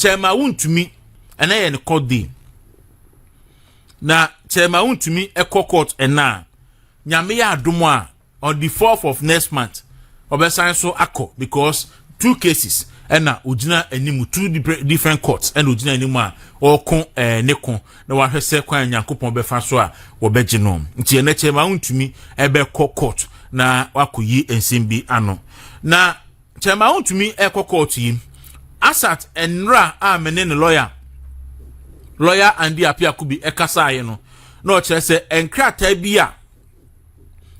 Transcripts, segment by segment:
chema wuntumi ena ye ne court day na chema wuntumi ekọ court ena nyame ya adomo a on the 4th of next month obesan so akọ because 2 cases ena ojina animu 2 different courts and ojina animu a okon neko na wa hwese kwan Nyankopon befa so a wo begye no nti ene chema wuntumi ebe court na wakoyi ensimbi ano na chema wuntumi ekọ court yi asat enra a mene ne lawyer andi apia kubi ekasa aye no na o kire se enkrata bi a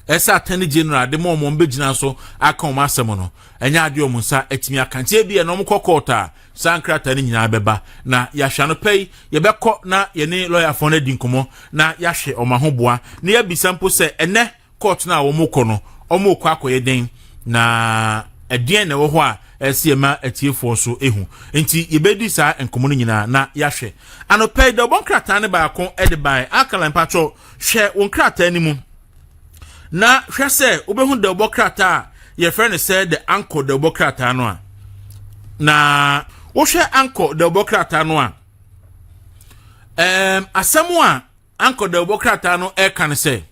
esa attorney general de mo begina so aka o masem no enya ade o munsa etimi akantie bi e no mkọ court a sankrata ni nyina beba na yahwa no pei ye bekọ na ye ne lawyer fo na di nkomo na yahwe o mahoboa na ye bisampo se ene court na wo mkọ no o mkọ akoye den na edien na wo ho a esiema etiefo so ehu enti yebedi sa enkomo no nyina na yahwe anopei de bonkrata ne ba ko edibai akala mpacho hwe wonkrata ni mu na hwese obehu de obokrata ye friend said the anchor de obokrata no a na wo hwe anchor de obokrata no a asemu a anchor de obokrata no e kan se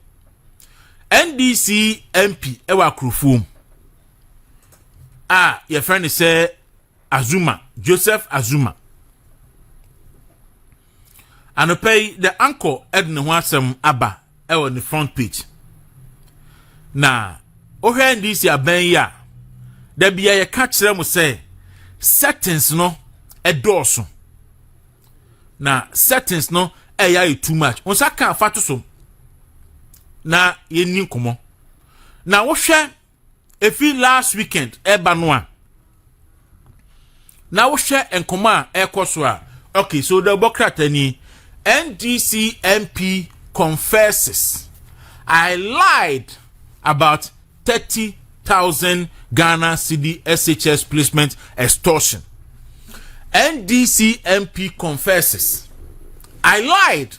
NDC MP ewa Akrofom a ye friend say Azuma Joseph Azuma anopay the anchor edne ho asem aba ewa the front page na ohwe NDC aban ya da bia ye ka kire mo say settings no edoso na settings no eya too much onsa ka afato so na ye ni nkomo na wo hwe efi last weekend eba no a na wo hwe enkomo a ekoso a okay so the bokrata ni NDC MP confesses I lied about 30,000 Ghana cedi SHS placement extortion. NDC MP confesses I lied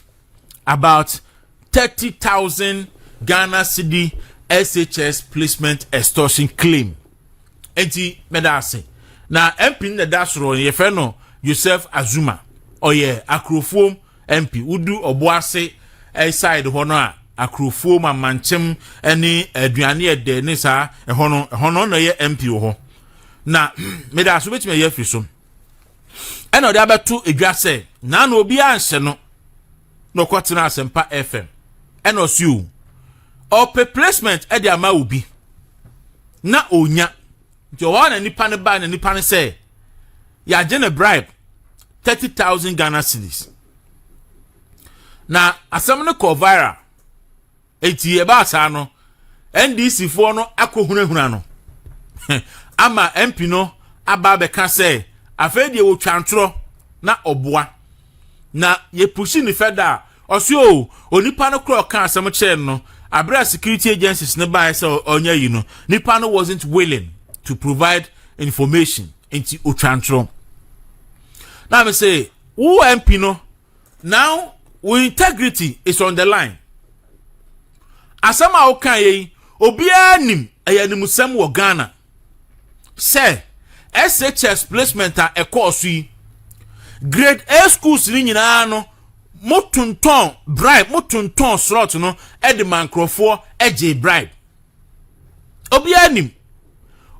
about 30,000 Ghana cedi SHS placement extortion claim. Enti medase na MP na dasro ye fe no Joseph Azuma oye Akrofom MP udu oboase side hono a Akrofom amanchem ene aduane ede ne sa hono na ye MP ho na medaso betime ye fiso ena ode abeto edwase na na obi anhye no kwotena asempa FM ena osu o placement ede ama obi na onya nti o na nipa ne ba na nipa ne say ya je na bribe 30,000 Ghana cedis na asem ne ko viral eti e ba sa no NDC fo no akohunahuna no ama MP no aba be ka say afedi e wo twantro na oboa na ye pushi ni feda oso onipa no kro ka asem che no abra security agencies ne ba say onya yi no nipa no wasn't willing to provide information into otwantro na me say who MP no now with integrity is on the line asama okan yi obia nim ayanimusem wo Ghana say SHS placement a ekoso yi grade A schools ni nyina no motunton bribe motunton slot no edman crofo eje bribe obia nim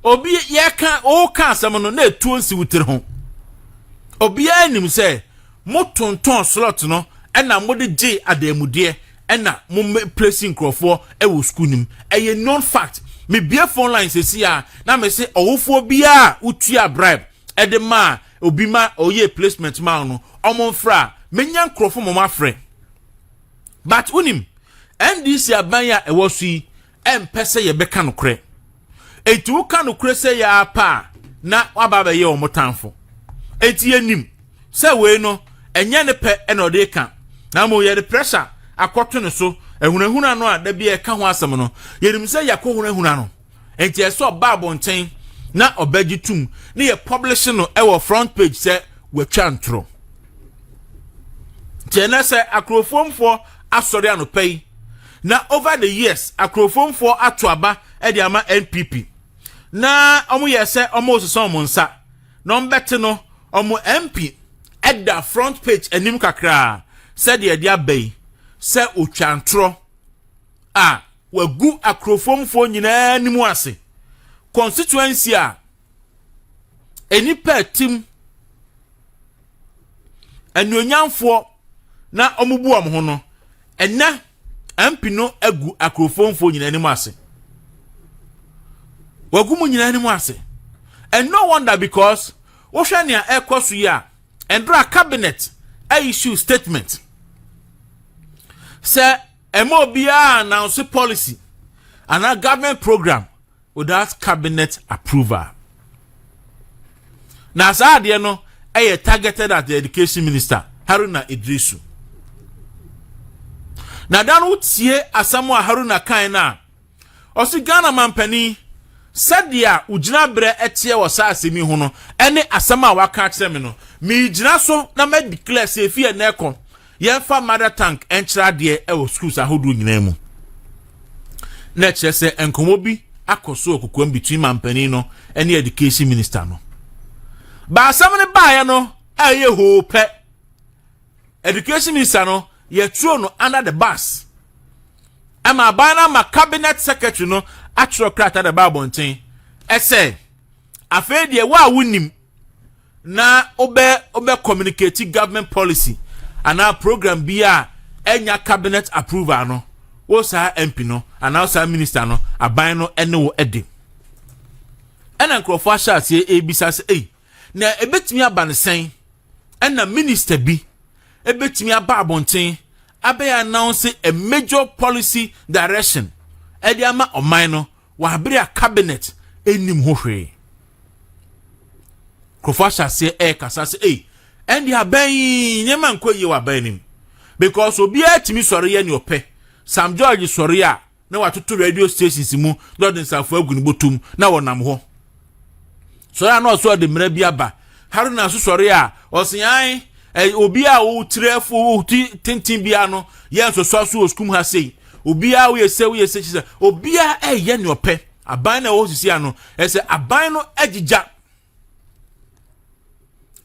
obi ye kan o kan asam no na etu nsi wutere ho obia nim say motunton slot no ena mode je adamude ena mum placing crofo e wo school nim eye non fact me bia phone line sesi a na me say owofo bia utua bribe e de ma obi ma oye placement ma no omonfra menya crofo mom afre but unim NDC abanya e wo su empese ye beka no kre etu ka no kre se ya pa na wababa ye omotanfo eti enim se we no enye ne pe e no de ka na mo ye the pressure akoto ne so ehunahuna no a da bia ka ho asem no yerim se yakohunahuna no enti eso babo nten na obagitum na ye publish no e wo front page se watwa ntro tena se Akrofom for asori anopei na over the years Akrofom for atoaba e de ama NPP na omo ye se omo so omo nsa no mbete no omo MP at the front page enim kakra said the idea bay say uchantro wagu akrofomfo nyina ni mu ase constituency a enipa tim anyonyamfo na omubu ho no ena ampi no agu akrofomfo nyina ni mu ase wagu mu nyina ni mu ase and no wonder because wohwanya ekoso ya endra cabinet issue statement say MOBA announce policy and a government program without cabinet approval. Now, as no, targeted at the education minister, Haruna Idrisu. Now, that would see Asamoah Haruna Kaina. Osi Ghana Mampani said, "Dia ujina bre etie wasa asemi hono. Any Asamoah waka semino. Mi jina so na me declare se fi eneko. Yenfa mother tank enchira de e schools ahodu nyina mu na chese enkomo bi akoso okukwam between mampani no and the education minister no ba asam ne bae no aye hope education minister no ye throw no under the bus ama bana ma cabinet secretary no atro krata the babonten ese afa de wa wunim na obe communicate government policy and our program be enya cabinet approval no wo sa MP no and our sa minister no aban no ene wo ede ena nkrofo ahya ase ebisa se na ebetimi aba ne sen ena minister bi ebetimi aba abonten abe announce a major policy direction ede ama oman no wa bere a cabinet enim ho hwe nkrofo ahya ase kasa se and ya ben nyema nkoye wa banim because obi atimi sori ye ne ope Sam George sori a na watoto radio stations mu Lord nsafo agu ne botum na wonam ho sori a no so de mra bi aba Haruna so sori a oseyan obi a wo tirefo tintin bia no ye nso so oskum ha sei obi a wo yese obi a ye ne ope aban na wo sisi ano ese aban no agija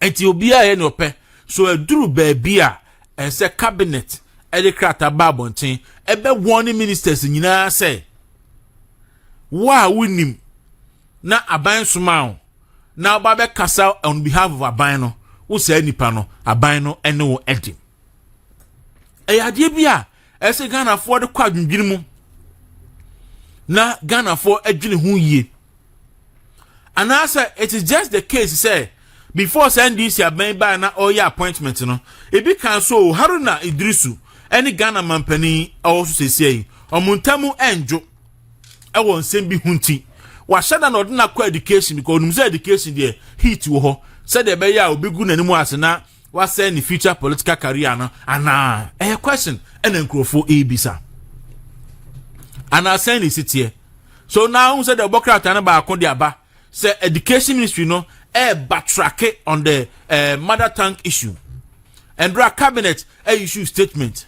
enti obi a ye no pe so aduru baabi a ese cabinet ede krata babonten ebe warning ministers nyina say wa wunim na aban soma na ba be kasa on behalf of aban no wo say nipa no aban no ene wo edi ade bi a ese Ghana for de kwadwindwin mu na Ghana for adwene hu yie and answer it is just the case say before NDC aban ba na oya appointment no ebi kan so Haruna Idrisu any Ghana mampani also say omuntamu enjo e won nsem bi hunti wa shada na odina kwa education because onumse education there hit wo ho said e be ya obigu nanimu asena wa say ni future political career no ana question and nkrofo ebisa ana say ni sitie so now said the bokrata na ba akon dia ba say education ministry no backtrack on the mother tongue issue and draw cabinet issue statement.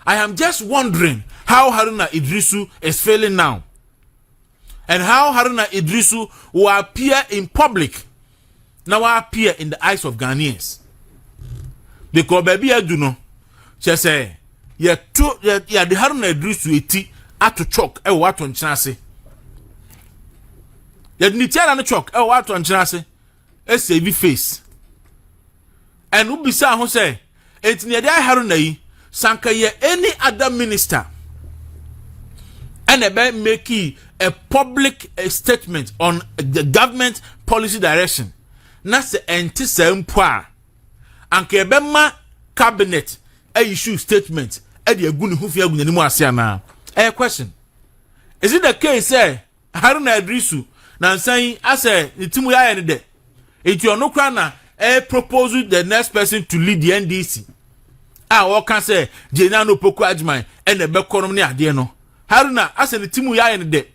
I am just wondering how Haruna Idrisu is feeling now and how Haruna Idrisu will appear in public now will appear in the eyes of Ghanaians because baby I do know she say the Haruna Idrisu eti ato chok e wa to nkyase ya nitiara no chok e wa to nkyase save face and ubisa ho say etini ade Haruna yi sanka ye any other minister and about making a public statement on the government policy direction na se enti sempo a anka ebe ma cabinet issue statement e de agu ne hu fi agu ne mu ase ana question is it the case say Haruna Idrisu na nsan ase ntimu ya ne de enti ono kra na propose the next person to lead the NDC o can say Jena no poku ajman and the bekonom ne ade no Haruna ase ne timu ya ne de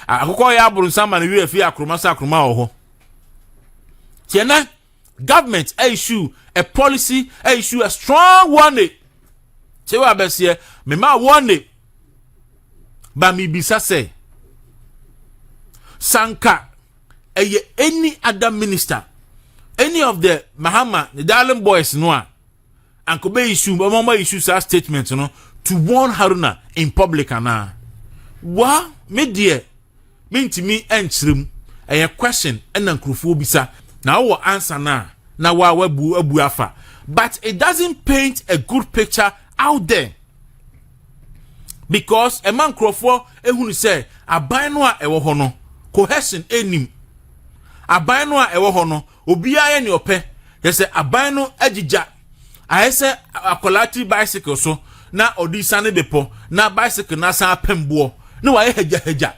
akoko ya buru nsama ne wi afi akroma sa akroma ho tiena government issue a policy issue a strong warning chewa besie me ma warning ba mi bisa say sanka any other minister any of the Mahama, the darling boys, no, and could be issue, mama issues our statement, you know, to warn Haruna in public and Wa, me dear, mean to me answer a question and uncrofobisa. Now our answer now wa buafa. But it doesn't paint a good picture out there. Because a man crofo who say a binwa ewo hono cohesion enim a binwa ewo hono obiya ni ope say a bino ejija I say a colati bicycle so na odisa ne depo na bicycle na san pembo na wa heja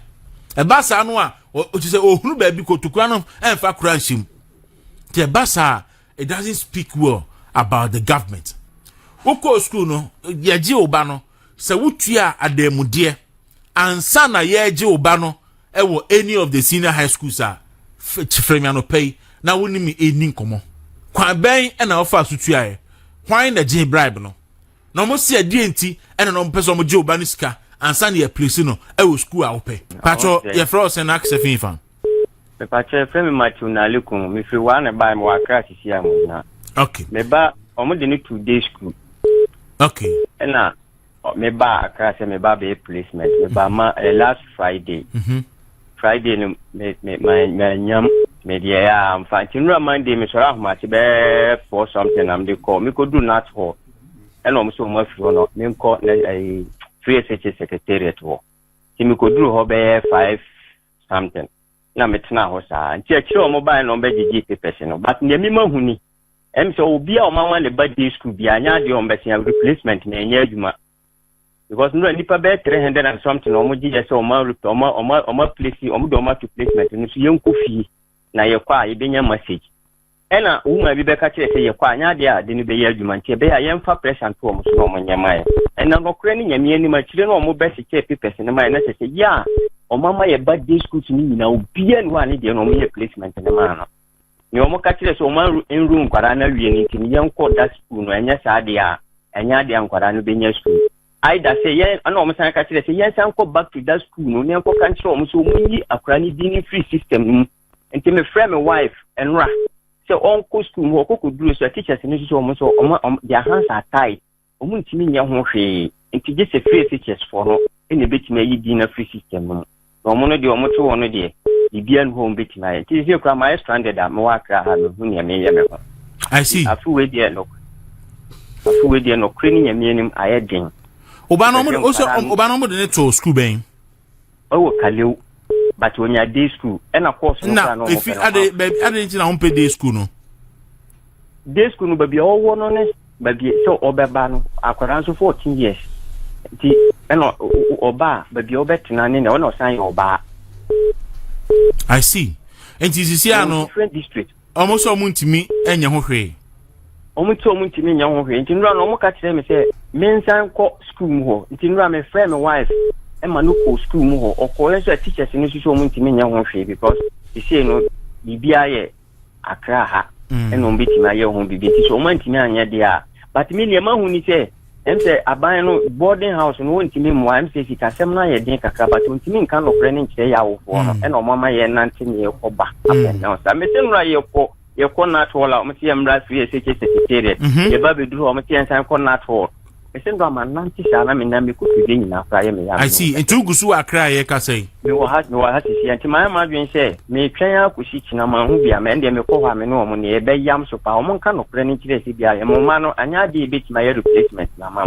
e basa no a o say ohunu ba bi kotukura no enfa kura nhim te basa it doesn't speak well about the government. Oko school no yeji oba no se wutua ademude ansa na yeji oba no ewo any of the senior high schools a fremiano pay na woni mi eni nkomo kwa ben e na ofa sutua e hwan na je bribe no na mo se adi enti e na no peso mo je oba no sika ansa na ye place no ewo school a ope patro ye frost and Exp0sing fan me patro frame Matthew na lekun me fi wa na ba mo akra sisi amuna. Okay. Me ba omo de ni 2 day school. Okay. Na me ba akra se me ba be placement me ba ma last Friday. Friday no me nyam me dia ya am fantinura Monday me so ahoma ti be for something am dey call me ko do not ho. E no mo so mo fi no me ko free secretariat ho. Ti me ko do ho be 5 something. Na me tena ho sa. Nti a kire o mo ba no be gigi papers no but ne mi mahuni. Em so obi a o ma wan le birthday school bi anya de o mbese replacement na enye adwuma. Because no nipa be 300 and something o mo gigi so o ma place o mo do ma to placement no so yenko fi na ye kwa ye benya message. Ena uma bi be ka kire se ye kwa anya de a de no be ye adwuma nti be ya yemfa pressure to o mo so no mo nyama. Ena no kure ni nyame ani ma kire no o mo be se papers na ma na se ya o mama ye birthday school ni na obi en wa ni de no mo ye placement na ma no. Ni omo ka kire so man in room kwara na wie ni tin yenko that school no enya sa de a enya de ankwara no benya school I da say yen ana omo san ka kire say yen san ko back to that school no ne ko kan kire omo so munyi akwara ni dini free system no enti me friend my wife enra say on ko school ho ko duro so teachers ni so omo so omo their hands are tied omo ntimi nya ho hwe enti je say free teachers for no ene betime yi dini free system no omo no de omo to wono de Bibian home bit my tis you come my stranded at Moaka have me. I see. A few way there no. A few way there no cleaning a meaning I had ding. Obano also Obano the to school bang. Oh, Kalu, but when you're day school, and of course, now if you I didn't pay day school no. Day school no be all one honest, but so Obabano, Aquaranzo 14 years. And Oba, but the Obet Nani, no sign Oba. I see. And this is no different district. Almost all to me and your hurry. Almost so much to me, young hurry. And run almost catch them and say, men san call school. It's in run my friend, my wife, and my local school or college teachers in this moment to me, young hurry, because you say no, the BIA, Accra, and on beating my young home, be so much to me, and yeah, but me, a man who say, and say, I buy no boarding house and won't to me, I'm saying, it's a seminar, you think, but when to me, kind of running today, I will and on Mamma, and Nancy, your back up and down. I'm missing right your corner to all out, I'm right for your secretariat. Your baby do, I'm saying, I'm corner to I send on my Nancy, I'm in Nambi could be enough. I see, and two Gusu are cry, I can say. No, has no, I have to see, and to my mother say, may try out with each number who be a man, they may call him no money, a bay yam so power, kind of running to the CBI, and Momano, and I did bit my replacement, Mamma.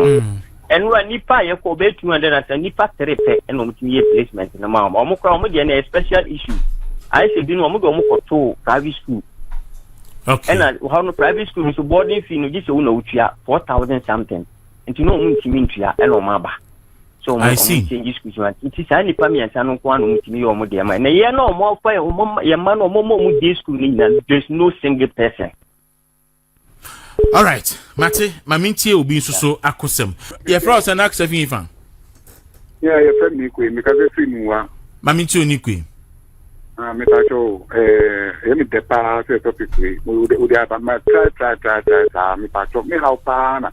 And when Nipa, you call bet 200 and Nipa repair and on placement in the Mamma, Omocra, a special issue. I said, you know, Mogo to private school. Okay. And how no private school is boarding fee, no, this will 4,000 something. And to know Muntimintia, Elomaba. So I see. It is only Pami and San Juan with me or Modiama. And a no more fire, your man or Momo day school, there's no single person. All right, Mate, Maminti will be so accusum. Your frost and Exp0sing fan. Yeah, your friend Niqui, because a free one. Maminti Niqui. Mitacho, any depart topic, we would have my try, Mitacho, me how pana.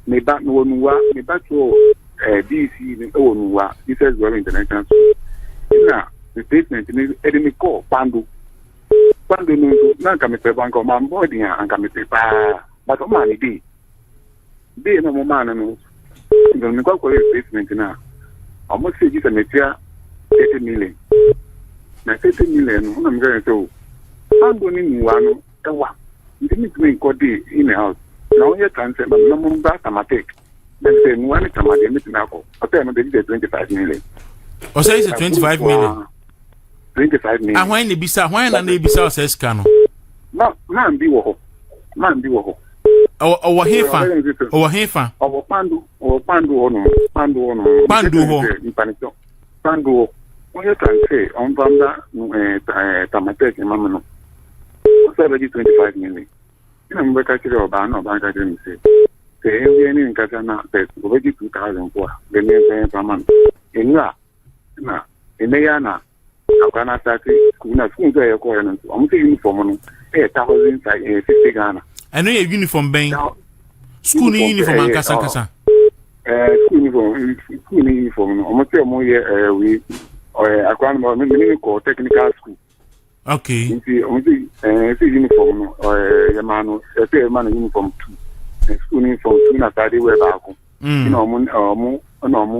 Me back no me back to DC in Onua, this is well international school. Now, the statement in enemy call Pandu. Pando no na ka me pe banko ma mbodi anka me pe pa but o man di no mo man no me kwa replacement na almost say just me tia 30 million na 30 million no me go so pando ni nwa no ewa ndi me ko di in the house na onye transfer na mo ba automatic then say nwa ni tamade me na ko o tell me dey 25 million o say it's 25 million 25 million. Ah, when they bisa, when na bisa says cano. Man bi wo ho. O hefa. O pandu ono. Pandu ho. Pandu. Onye kan say on banda tamate mama no. O say be 25 million. Ina mbe ka kire oba na oba ka kire mi say. Say we ni nka na be 2000 kwa. Be me say paman. Enwa na emeya na akwana sati kuna school ya ko yana so amu uniform no 1050 Ghana eno ye uniform ben school ni uniform ankasa school uniform no amu te mo ye we akwana mo me ko technical school okay nti amu uniform no yamano te man uniform 2 school uniform 2 na sadi we ba ko no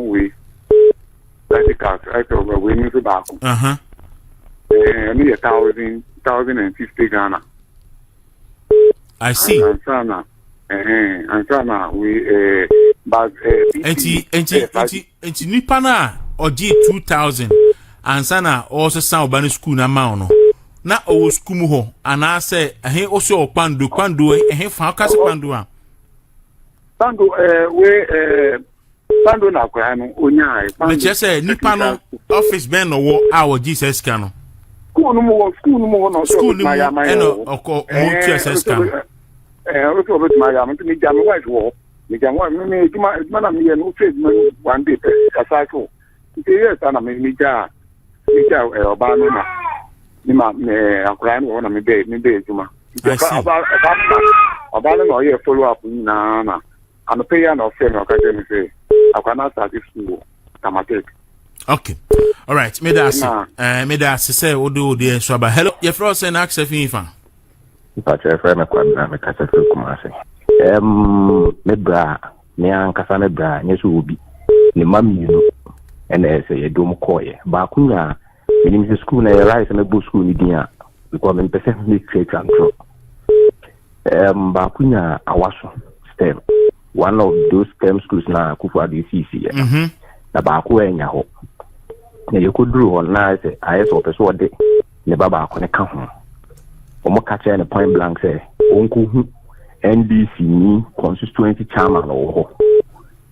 we that cars I thought we need to back. Only 1,050 Ghana. I see. And sana we but enti nipa na oji 2,000 and sana also sound bani school na ma no. Na o school mu ho ana say ehe oso pando ehe fa kase pando a. Pando we Pando na kwa no onya ai pando le say nipa no office ben no wo a wo Jesus ka no school no mo no school no eno oko mo Jesus ka o to bet ma ya me mi jam wife wo mi jam wa me juma na mi no trade man one day asako nke yes na mi ja oba no na ni ma me akra no na mi be juma oba no ye follow up na and pay an offer no ka me say akwana start school automatic. Okay. All right. Me da say odo de so ba. Hello. Your friend say na access fifa. But your friend me kwabna me kasa fi kumase. Me bra me an kasa me bra nyesu obi. Ni mami no. And say dom koye. Ba kunya me school na rise me bu school ni dia because me person me create control. Ba kunya awaso STEM. One of those STEM schools na kufu ADCC. Na ba ku enya ho. Na yekudru on na say IS officer de ne baba ko ne ka ho. Omo ka che ne point blank say onku hu NDC ni constituency chairman ho.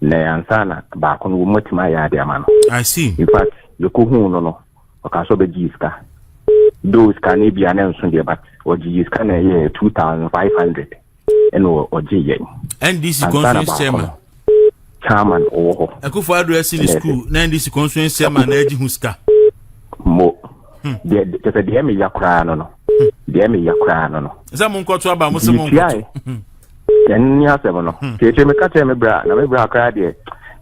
Na yansa na ba ko no motima ya de ama no. I see. In fact, yokuhu no o ka so be jiska. Those can be an answer there but o jiska na ye 2,500 and o jiyen. NDC constituency chairman oho akufo address in school na NDC constituency chairman na eji huska mo de me yakra no zamu nkoto aba mo se mo nkoto en ya se mo no ke me ka te me bra na me bra kra de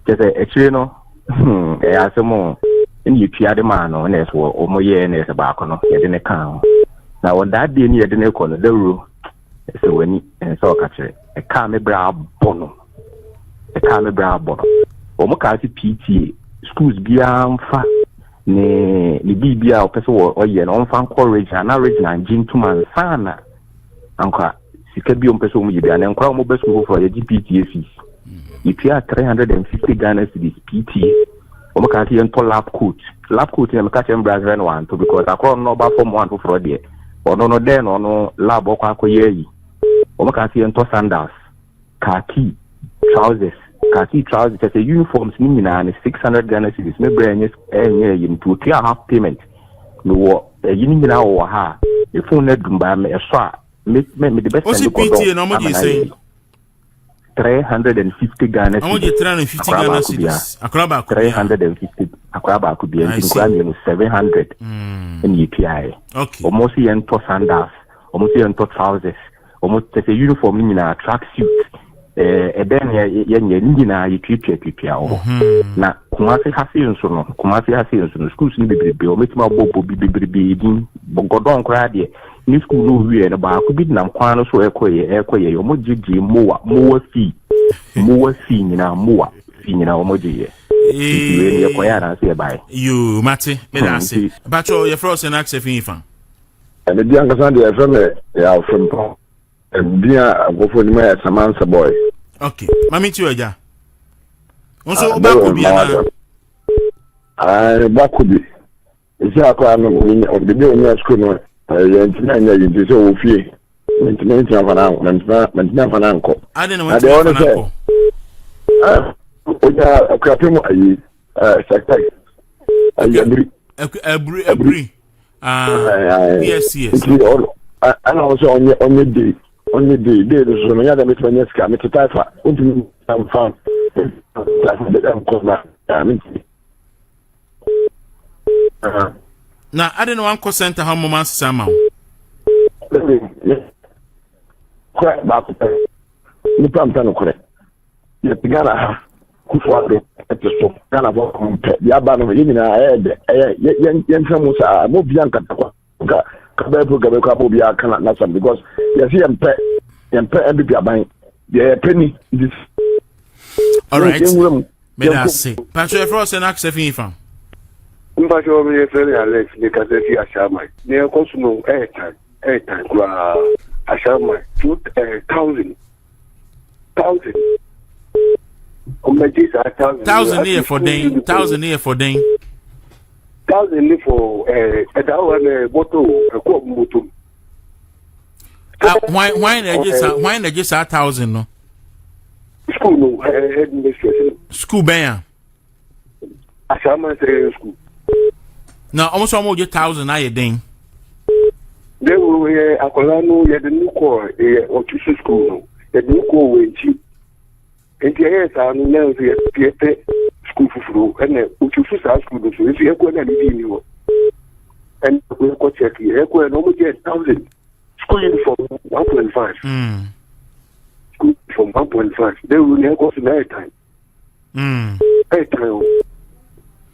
se ekire no asemo ni pia de ma no na so o mo ye na se ba ko no ye de ne kan na wo da de ni ye de ne ko no da ru se wani en so ka kire e ka me bra bono o mo ka ti PTA schools bia mfa ne bibia o pese o ye no mfa encourage na gentleman sana anka sika bi o pese o mo ye bia na nkra o mo best school for ye PTA fees if you are 350 Ghana cedis PTA o mo ka ti en to lab coat na me ka ti Brazil one to because akro no ba form one for there no den no lab o kwa akoye yi o mo ka ti en to sandals khaki trousers as a uniforms ni na 600 Ghana cedis me brand yin to 3.5 payment no wo yin na wo ha e phone na dumba me so a me the best thing ko do no mo dey say 350 Ghana cedis mo dey 350 Ghana cedis akraba ko 350 akraba ko bi en kwa me 700 in UPI okay almost yen to sandals almost yen to trousers almost as a uniform ni na track suit then ye nyina ye twetwa o na Kumasi hasi nso schools ni bebrebe o metima bobo bebrebe din godon kra de ni school no wie na ba ko bi nam kwan no so ekoye o mo gigi mowa fi nyina o mo gigi we ye koya na se bai you mate me da se bacho ye frozen access fin fan and the young son dey from ya from bia agofo ni ma Samansa boy. Okay mami ti oja onso ba ko bia na ba ko bi isi akwa no the day on school no yentina nya yinti so wo fie mentina fana nko ade no mentina fana nko oja akwapemo ayi sector ayi abri yes ana also only day so no yada metwa nyeska metaifa untumi amfan na ade no 1% how moment sama kwa ba ko ni pamta no kore ya tigana kufuado eto kana bo kompe ya ba no yina yen famu sa mo bianka takwa ka be ko abo bia kana na some because you see yempe mbb aban ye penny this all right me da say Pastor Frozen access fin fan Mbacho me fere Alex ni kazefi ashama ne konsumo airtime kwa ashama 2000 omejisa 1000 here for day 1000 here for day 1000 ni for edawa moto ko moto why na just 1000 no school no headmistress school ben ashama say school na almost 1000 na ye den they were akola no ye de nuko otusu school no ye de nuko wenchi enti ye sa no na ye piete school fufuru ene otusu sa school do so ye ko na ni ni wo en ko check ye ko no mo je 1000 school uniform 1.5 school from 1.5 they will go to night time time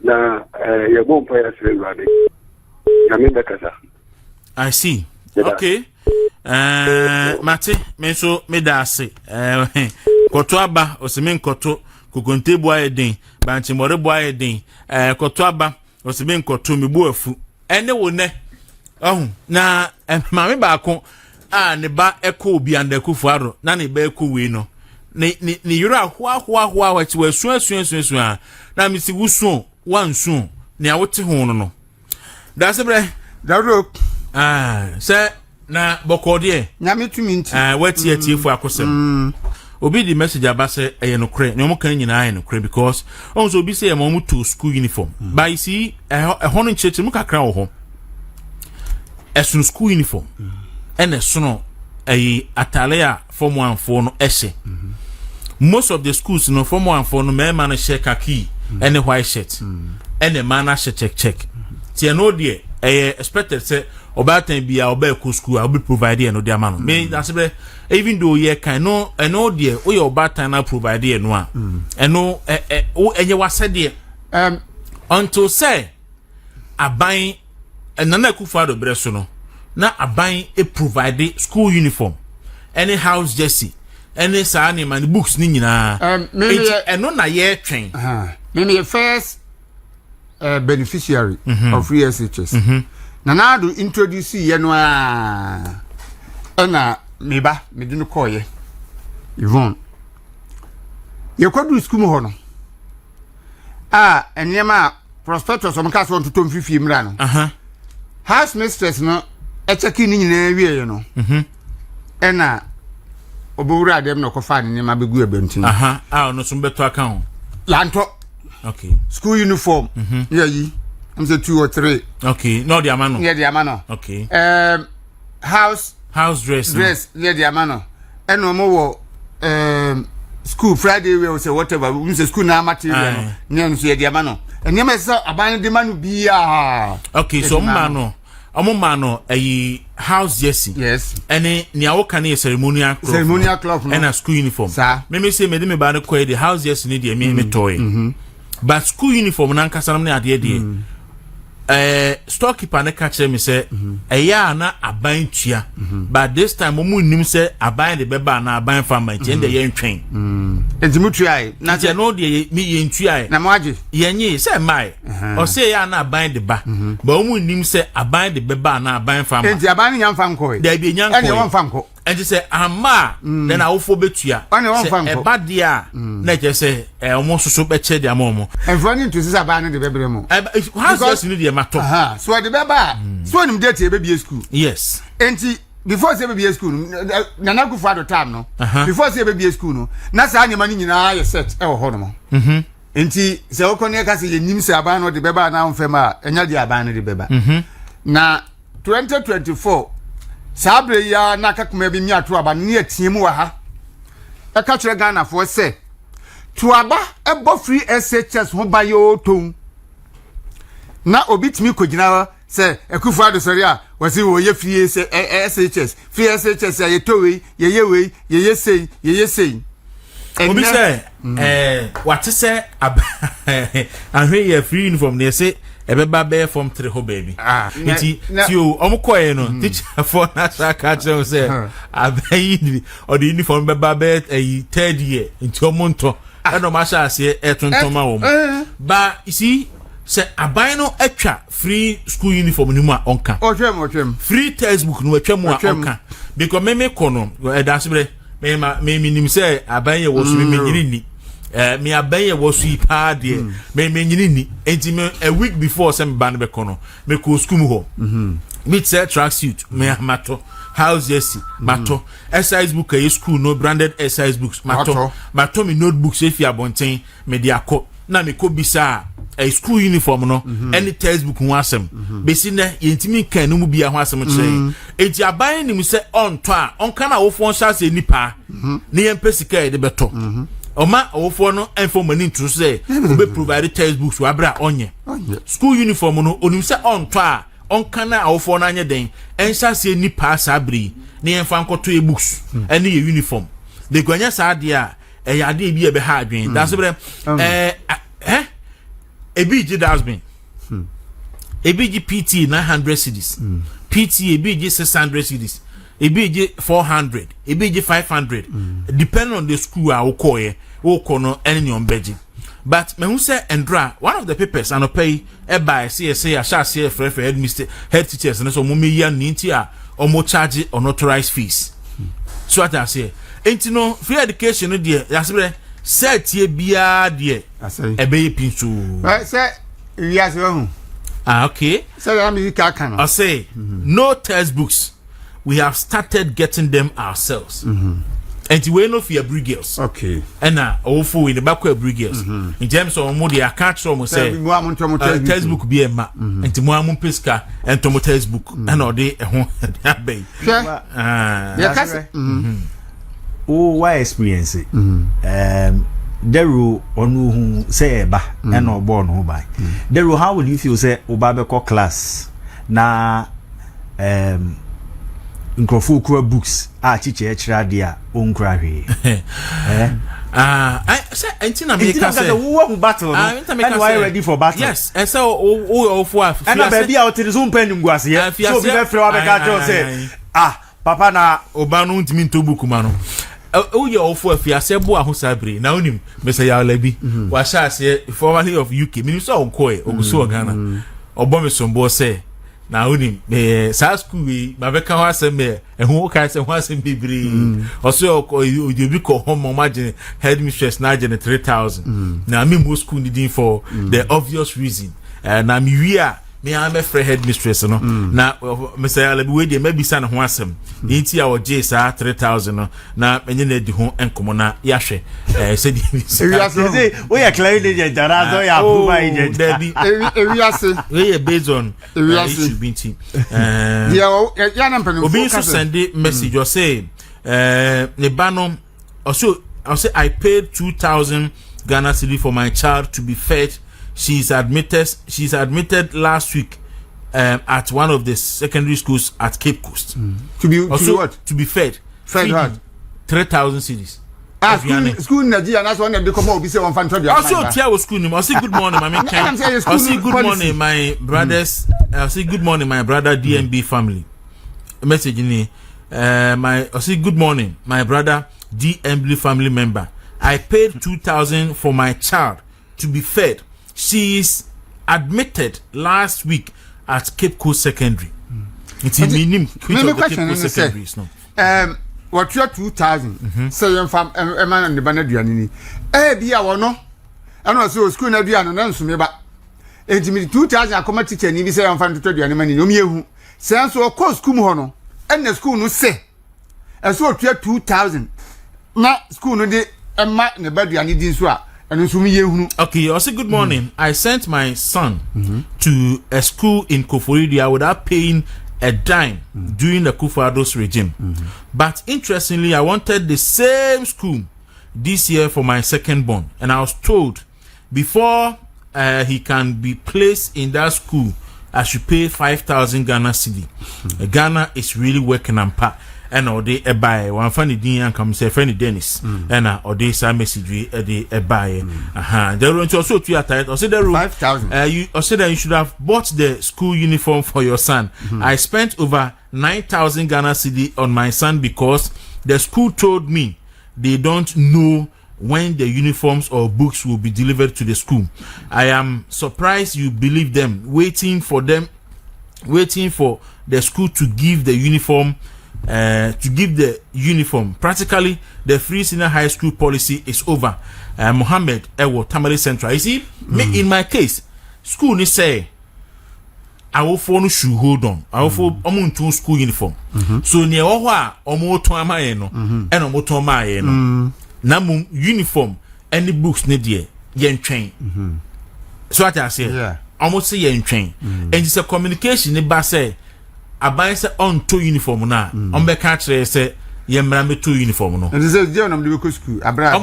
na ye go mpa ya sire rade ya me kasa I see okay mate me so me da se koto aba oseme nkoto kokonte bo ayedin banchi more bo ayedin koto aba oseme nkoto me bo afu ene wo ne na mame ba ko ne ba eko obi andakufu aro na ne ba eko we no ne yura hwa wachi wasu a na misi wusu wansu ne awote ho no da se bre Dauro se na bokode nyame tumi nti wati atiefo akosem obi di message abase eye no kre ne omo kan nyina eye no kre because onso obi say mo to school uniform but you see hono ncheche mu kakra wo ho esun school uniform ene sono atale a form 1 for no ehye most of the schools no form 1 for no me man no share kaki ene white shirt ene man na check tie no de expected say obatan bia oba school I will provide no de man me that's even though ye kan no eno de o ye obatan na provide no a eno o enye wase de until say aban nana kufa do breso no na aban provide school uniform any house jersey any sa ni man books ni nyina eno na ye twen me first beneficiary of free SHS na do introduce ye no na meba me di no call ye Yvonne ye kwadu school mo ho no enema prospectus on cast on to tom fifi mra no house mistress no echeki ni nyina wie no ena obowura dem no kofa ni ma begu ebentin no so beto account lanto okay school uniform yeah yi I'm say 2 or 3 okay no the amano yeah the amano okay house dress yeah the amano eno mo wo school Friday we say whatever we say school na material no no so yeah the amano enya me say aban de manu bia okay so mano mano house jersey yes ene ni awoka na ceremonial cloth and a school uniform sir me say me de me ba no the house jersey ni de me toy but school uniform na nkasa na ade de storekeeper ne ka kire me say eya na aban tua but this time mo nim say aban de beba na aban farmer nti ende ye ntwen entimutuai na je no de mi ye ntuai na mo age yenye say mai o say ya na aban de ba but mo nim say aban de beba na aban farmer enti aban ni nyam fam ko da bi nyam ko ene won fam ko enti say ama then awofo betua e ba de a na je say omo soso be che de amomo enfroni to sisa aban de bebre mo because you need the matter so the beba so nim date e be school yes enti before say be school nana go for the time no before say be school no na sa anyama ni nyina ye set e wo ho no mo enti se okone ka se yenim se aban no de beba na mfem a enya de aban no de beba na 2024 sabre ya na kakuma bi mi ato aba ne atiem wa ha e ka kire Ghana for say to aba e bo free SHS ho ba yo ton na obitimi kogina se ekufu adosori a wasi wo ye free SHS free SHS ya yetowe ye sei obi say what say ahwe ye free uniform ne say ebeba be from 3 ho baby nti ti o omukoye no teacher for na saka che say abayi or the uniform beba be 3rd year nti omonto e no ma sha ase etontoma wo ba you see say aban no atwa free school uniform ni mu a onka otwem free textbook no atwa mu a onka because me kono dasebre me nim say aban ye wo so me nyini ni me aban ye wo so ipa de me nyini ni enti me a week before some ban be kono me ko school mu ho me say track suit me mato house yes mato exercise book e school no branded exercise books mato me notebooks if you abonten me dia ko na me ko bisa a school uniform no any textbook ho asem besi na yentimi kan no mu bia ho asem kire enti aban ni mu se on to a on kana wo fon sha se nipa ne yempesika e de beto oma wo fon no informani ntu se be provide textbooks wa bra onye school uniform no onim se on to a on kana wo fon anye den en sha se nipa sabri ne yemfa nkoto e books ene ye uniform de gwanya sa de a e ya de bi e be ha adwen that's bre Ebiji dasbin. Ebiji PT 900 cedis. PT Ebiji 600 cedis. Ebiji 400. Ebiji 500. Depending on the school I will call ye. Will call no any on beji. But me who say Endra, one of the papers and pay by CSA, I shall say for head teachers and so mummy yan nintia or more charge unauthorized fees. So what I say. Ain't no free education, dear. That's set ye bia dear. Ebe pinchu. Right, say yes, okay. Say I'm you can. I say no textbooks. We have started getting them ourselves. And we know for your girls. Okay. And now awful in the back of girls. In terms of money, I can't show me say textbook be a map. And to Moamun Pisca and Tomo textbook and all day a home bay. Oh, why experience it? Deru onu hu say eba and or born who by. Deru, how will you feel say Obabeko class na nkrofo kura books a chiche echira dia onkra hwe I say entina make say who battle and why ready for battle. Yes, and so o for and baby out in zoom pen ngwase ya so be free abeka say papa na obanu ntimi to book ma no o ye ofo afiase bo ahosabre na onim me say ya labi wa sha ase formerly of UK me so onkoe oguso Ghana obo me sombo say na onim sa school we ma beka ho asem ho ka say ho asem bibiri oso you be ko home imagine headmistress na agent 3000 na me mo school needing for the obvious reason na me wia me am a free headmistress no na me say alabi we dey maybe san ho asem nti a oje sa 3000 no na enye na di ho enkomo na ya hwe say di say we ya client agent dara so ya approve agent we are based on issue binti ya na mpani obi so send message or say ne banom also I say I paid 2000 Ghana cedi for my child to be fed. She's admitted last week at one of the secondary schools at Cape Coast. To be what? To be fed. Fed what? 3,000 cedis. School Nigeria, that's one of the come be say one fan to also tell school name. I say good morning, my man. I say good morning, my brothers. I say good morning, my brother DMB family. Message in I say good morning, my brother DMB family member. I paid 2,000 for my child to be fed. She is admitted last week at Cape Coast Secondary. It's in minim. What you 2,000? Say you fam a man and the banner duanini. Be our no. And also school na duan no nso me ba. Enti 2,000 akoma teacher ni bi say am fan to duan mani no mehu. Say so course school ho no. And the school no say. And so 2,000. Na school no de emma ne ba duan din so a. Okay, I say good morning. I sent my son to a school in Koforidia without paying a dime during the Kufuor's regime. But interestingly, I wanted the same school this year for my second born, and I was told before he can be placed in that school, I should pay 5,000 Ghana cedi. Ghana is really working on part. And or they buy one funny din and come say funny Dennis and or they some message they buy they want to also to tight or say the 5,000 you or say that you should have bought the school uniform for your son. I spent over 9,000 Ghana cedi on my son because the school told me they don't know when the uniforms or books will be delivered to the school. I am surprised you believe them, waiting for the school to give the uniform. Practically the free senior high school policy is over. Mohammed Ewo Tamale Central. You see, me in my case, school ni say I will follow shoe hold on. I will follow to school uniform. So near owa omo to amaye no and omo to amaye no. Na uniform any books ne die yen train. So what I say, almost say yen train. And it's a communication ne ba say aban se on to uniform na on be ka kire se ye mra me to uniform no and say je on the school abra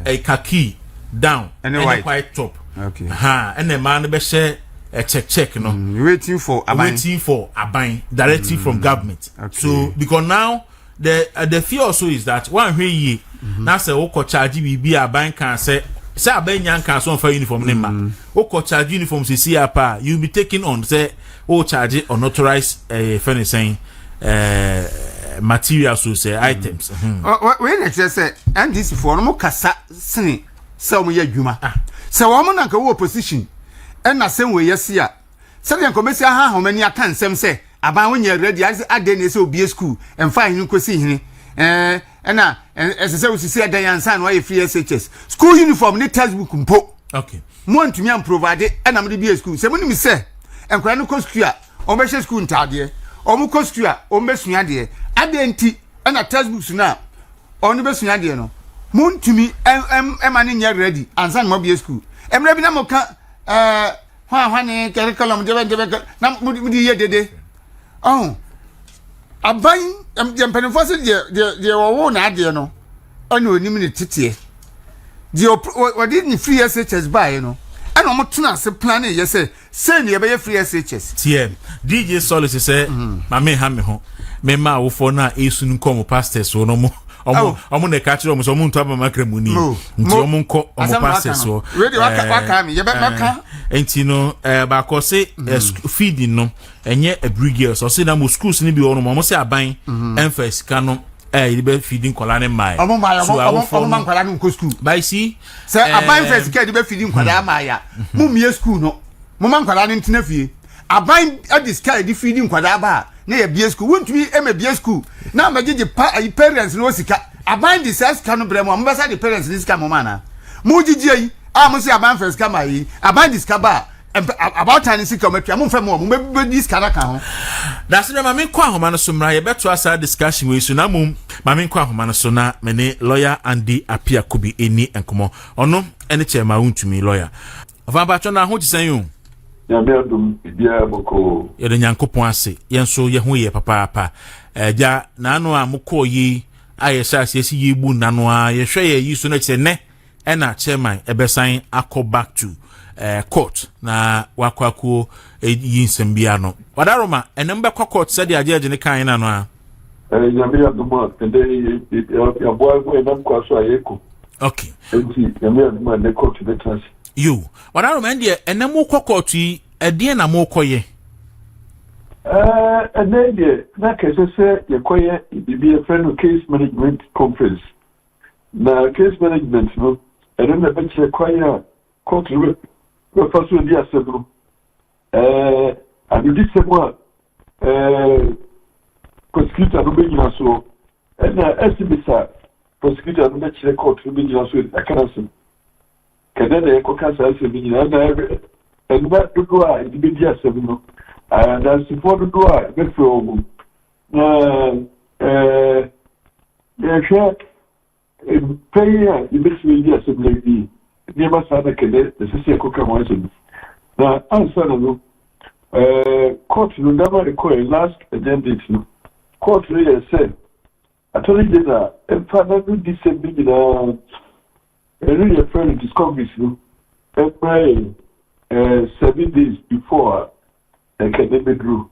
a khaki down and white top okay and the man be share a check no waiting for aban directly from government. So because now the fear also is that one way ye na say wo ko charge bi aban kan say aban yan kan so for uniform ne ma wo ko charge uniform se see apa you be taking on say o charge unauthorized saying materials so say items when it say NDC for no kasa sene say mo ya dwuma say wo mo na ka wo opposition and na say we yes ya say den komesi ha ho mani aka nsem say aban wonya ready as ade na say obi school and fine hin kosi hin na say we see adan yansan why free SHS school uniform ni textbook mpo okay mo ntumi am provide and am be school say mo ni say enkwa no kostua o be school ntade o mu kostua o be suade adenti na textbooks na o no be suade no mo ntumi emane nya ready ansan mo be school emre bi na mo ka hwa ne curriculum de na mo di ye dede oh aban empene for say de wo na ade no ana onim ne tete de o di ni free SHS buy no and I'm not say planning. Yes, say near by free SHS. TM DJ Solace say, my me have me home. Me ma wo for na esun come pastors so no mo. Omo ne catch omo so mo ntwa ma kremuni. Nti omo nko omo pastors so. Ready waka me. Ye be maka. Enti no ba ko say feeding no enye abrigade so say na mo schools ni bi ono mo say aban emfa sika no you be feeding kola ne mai. Omo man kola no ko school. By see say aban first care be feeding kola maya. Mo mie school no. Mo man kola no ntina fie. Aban adis care di feeding kola ba na ye bie school. Won't we e me bie school. Na ma gege parents no sika. Aban di sas ka no bre mo. Mo be say the parents this ka mo mana. Mo gigi yi. Mo say aban first ka mai. Aban dis ka ba about time sika mo twa mo fa mo be dis ka na ka ho. That's the mama kwa homa no so mra ye beto asa discussion we so na mum mama kwa homa no so na me ne lawyer Andy Apia Kubi eni enkomo ono ene chema untumi lawyer ofa ba cho na ho tisen yo ya be dum bia boko ye de nyankopon ase ye nso ye ho ye papa ja na anu amukọ yi aye sha ase yi bu nanu a ye hwe ye yi so na che ne ena chairman ebesan akọ back to court na wakwaku yinsembia no wadaroma enembe kwa court said ajeje ne kan na no a Yamia Duma, and then your boy went up Kwasayeko. Okay. Yamia Duma, and they call to the trans. You. What I remember, and then more cocotti, a dear na more coye. And then, like I said, your coye, be a friend of case management conference. Now, case management, no, I don't know if it's coye, court to first with the assembly. And this one, prosecutor no be so and SBSA prosecutor no be chire court no be so akanase kada na ekoka sa se bi na and what do I be dia se bi no and as for do I be from share pay you be se dia se bi ni ba sa na kede se ekoka mo se na answer no court no never require last agenda no court really said attorney general and father do December really a friend discovery no every 7 days before academic group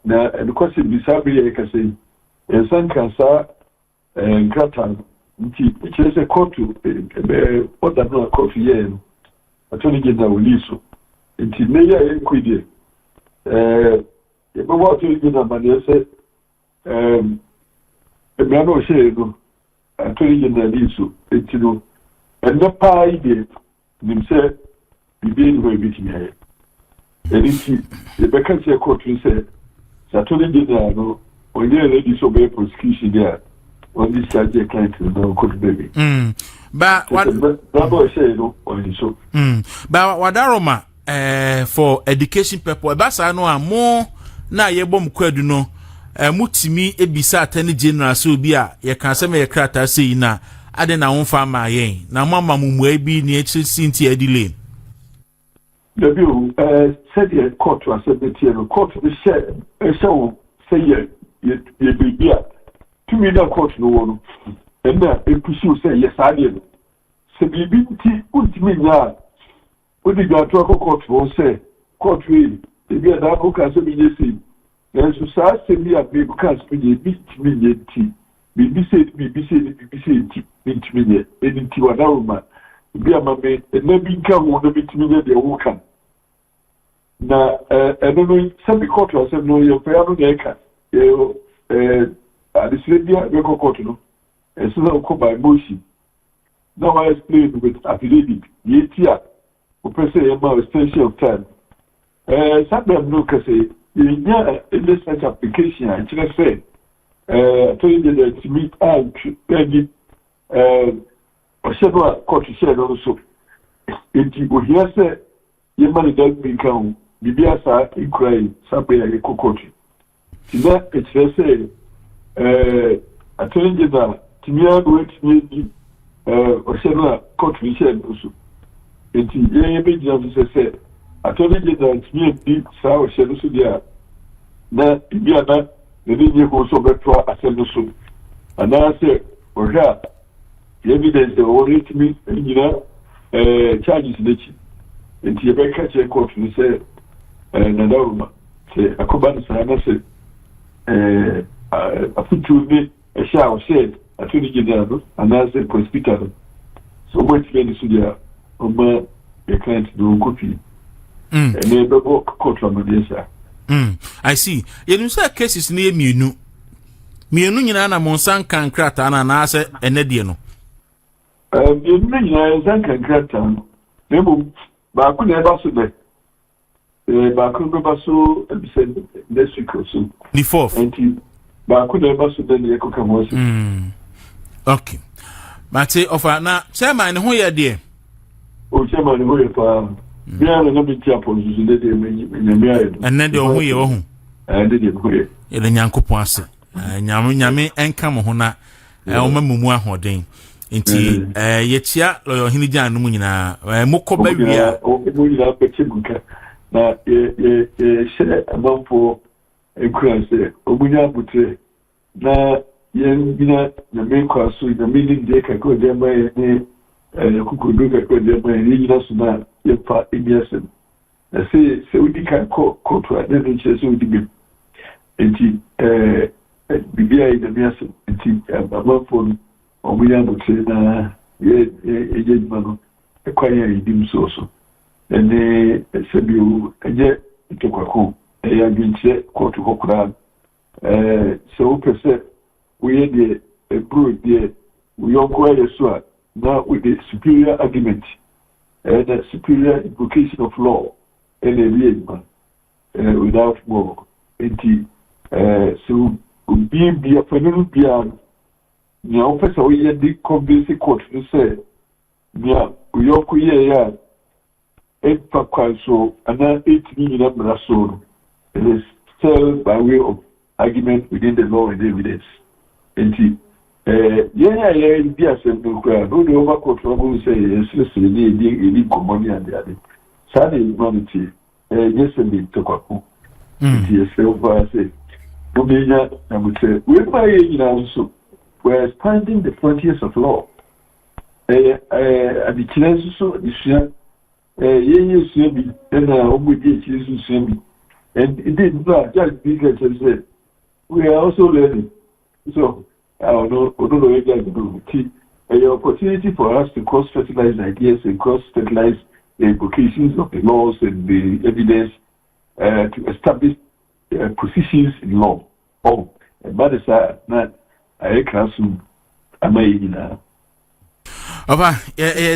now and because it be sabi I can say and some cancer and gratan which is a court to what that no court here attorney general will so until mayor equity but what you know but they say no say no attorney general so it no and the pie dey nim say bibi no be biti here and it the vacancy court say attorney general no when they ready so be prosecution there on this subject client no court baby but what that boy say no on so but wadaroma for education purpose basa no amo na yebom kwadu no mutimi ebisa attorney general so bi a ye kan se me krata sei na ade na wonfa ma yen na mama mumu abi ni Chieftaincy edile the bill said the court to accept no court the share show say ye bibia to me na court no wono and na e pursue say yes ade no se bibi ti ultimi na odi gba to court won say court we e bi da ko ka so bi yesi yes so say me abi because we bit me yeti bibi say intimi enti wadaruma bi amame na bi nka ho na bitimi de wo kan na no sabi court was no yo pe anu na eka adisidia be court no so na ko by motion now I explain with affidavit yetia o pese e ma extension of time sabi no ka say yeah in this application I just say to you to meet and pegi Oshedwa court share also enti go here say ye man that be kan bibia sa ikrai sabe ya kokoti tiba it say attorney general timia go etimi Oshedwa court share also enti ye be just say attorney general timia bi sa Oshedwa so dia na bibia na ne ko so beto asendo so ana say oja evidence the already me charges lechi enti be catch a court ni say na dawma say akoba sa na say afutu ni e sha o said atuni general ana say hospital so what me so dia o ma the client do copy and they go court from the I see. You say cases near mienu nyina na monsan kan krata na ase enedie no. Mienu nyina zan kan krata no. Nemo ba ku na ba so de. Ba ku ba so ebise next week so. The 4th. And ba ku na ba so de ne ko kan wo so. Okay. Mate ofa na chairman ho ye de. O chairman ho ye pa. Bia na bi tia position de nyame ayi. Enne de ho ye wo hu. De ho ye. Ele nyankopon ase. Nyame enka mo ho na o mamumu ahoden. Nti ye tia lo hini jan no mu nyina mokọ ba wia. O mu nyina pete buka. Na ye share amampo enkuranse. O mu nya butre. Na ye nyina nyame kwaso nyame ni de ka ko de ma ye ni kukudu ka ko de ma ye ni nyina so na ye fa imiasem. Na se udi ka ko to ade no che se udi bi. Enti bibia ida miaso nti abafo omuya no tena ye ejema no kwanya idim so ene sebiu eje itokwako ya ginche kotu hokura so pese we the broad there we all go so now with the superior argument and the superior invocation of law and without more so be a phenomenon beyond now first we had the convincing court to say yeah we all go here so another 8 million so it is still by way of argument within the law and evidence and yeah, be a simple crowd. No, the overcoat trouble say, yes, the commodity and the other. Sadly, humanity, yes, and the Tokaku. Yes, I say, no, I would say, with my age also, we're expanding the frontiers of law. And the Chileans so this year, yes, and and it did not just be said, we are also learning. So, I don't know what to do. An opportunity for us to cross-fertilize ideas and cross-fertilize the implications of the laws and the evidence to establish positions in law. Oh, and that is not a classroom. Oba,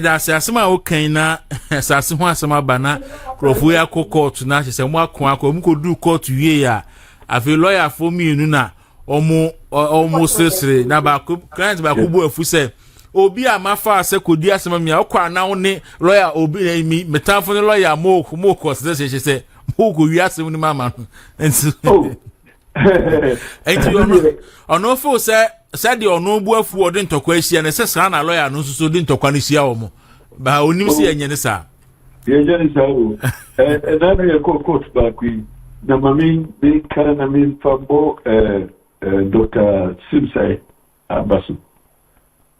that's asema okay na asase ho asema bana krofu ya court na se mo akon akon mu ko du court wie ya afi lawyer for me nu na omo sesre na ba client ba ko bu afu se obi amafa ase kodi asema mi akwa na wo ne lawyer obi mi metanfo ne lawyer mo ko se mo ko wi asem ni mama ensi enti ono fo se said the ono bu afu odi ntokwa ahia ne se sa na lawyer no so di ntokwa no hia wo mo ba onim se enye ne sa ye je ne sa o na na court ba queen na mami be kana na mi fambo Dr. Chieftaincy abasu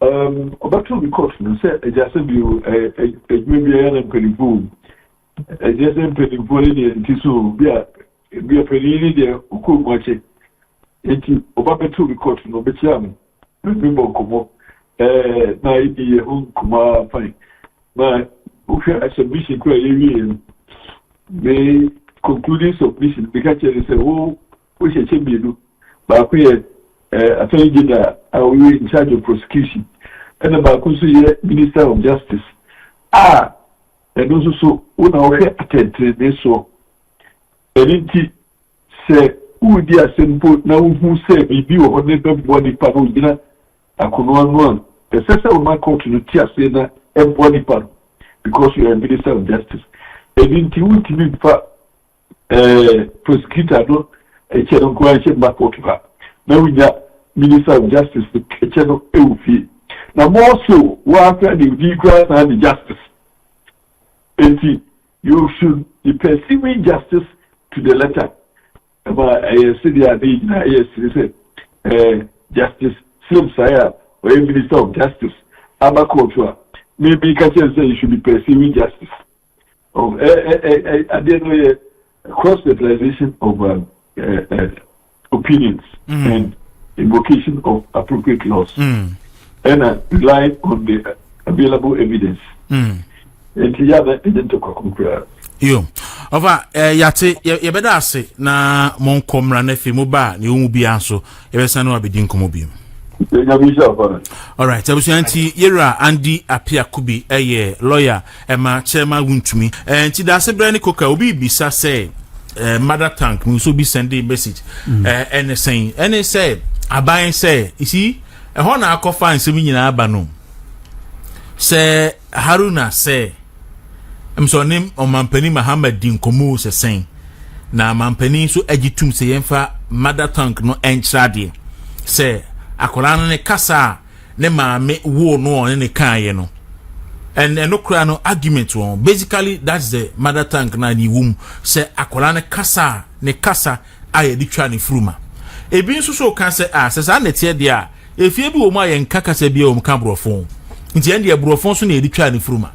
obatu because no say ejase bi ejme ya na pelifu ejase pelifu ni ntiso bi a pelini de ukomwache eti obatu because no betiam bi bokomo na ibi kuma fine na ufi submission kwa yewi the concluding submission because they say we should change baako yɛ attorney general we in charge of prosecution ɛna baako nso yɛ minister of justice ɛno nso so wona wɔhwɛ atɛntɛnne so ɛno nti sɛ wodi asɛm po na wohu sɛ biribi wɔ hɔ ne bɛboa nipa no wogyina akonoa no a ɛsɛ sɛ woma court no ti ase na ɛboa nipa no because you are a minister of justice ɛno nti wontumi mfa prosecutor no echeno kwa chemba kotuka na winya minister of justice echeno eufi na more so after the legal and the justice and you should be pursuing justice to the letter about say yes justice C0rruption or minister of justice abakotua maybe can say you should be pursuing justice I don't know cross-fertilization of opinions and invocation of appropriate laws and rely on the available evidence. And that didn't talk about yo over yate ye beda ase na mon komra na fi mu ba ne omu bia so ye besa na abedi nkomo bi. All right, Ashanti yera Andy Apia Kubi lawyer ema chairman wuntumi enti da se bra ne koka obi bisa say mother tank we so be sending message saying any say aban say you see e ho na akofa nsem nyina aba no say Haruna say so nim omampani Mahama din komu se sen na mampani so agitum se yemfa mother tank no enchade say akola no ne kasa ne maame wo no ne kan no and no kra no argument one basically that's the mother tank na ni wum say akola ne kasa aye di twa ne fruma ebi nso so kan say say na tie dia efie bi wo ma ye nka kasa bi o mka brofon nti ende brofon so na edi twa ne fruma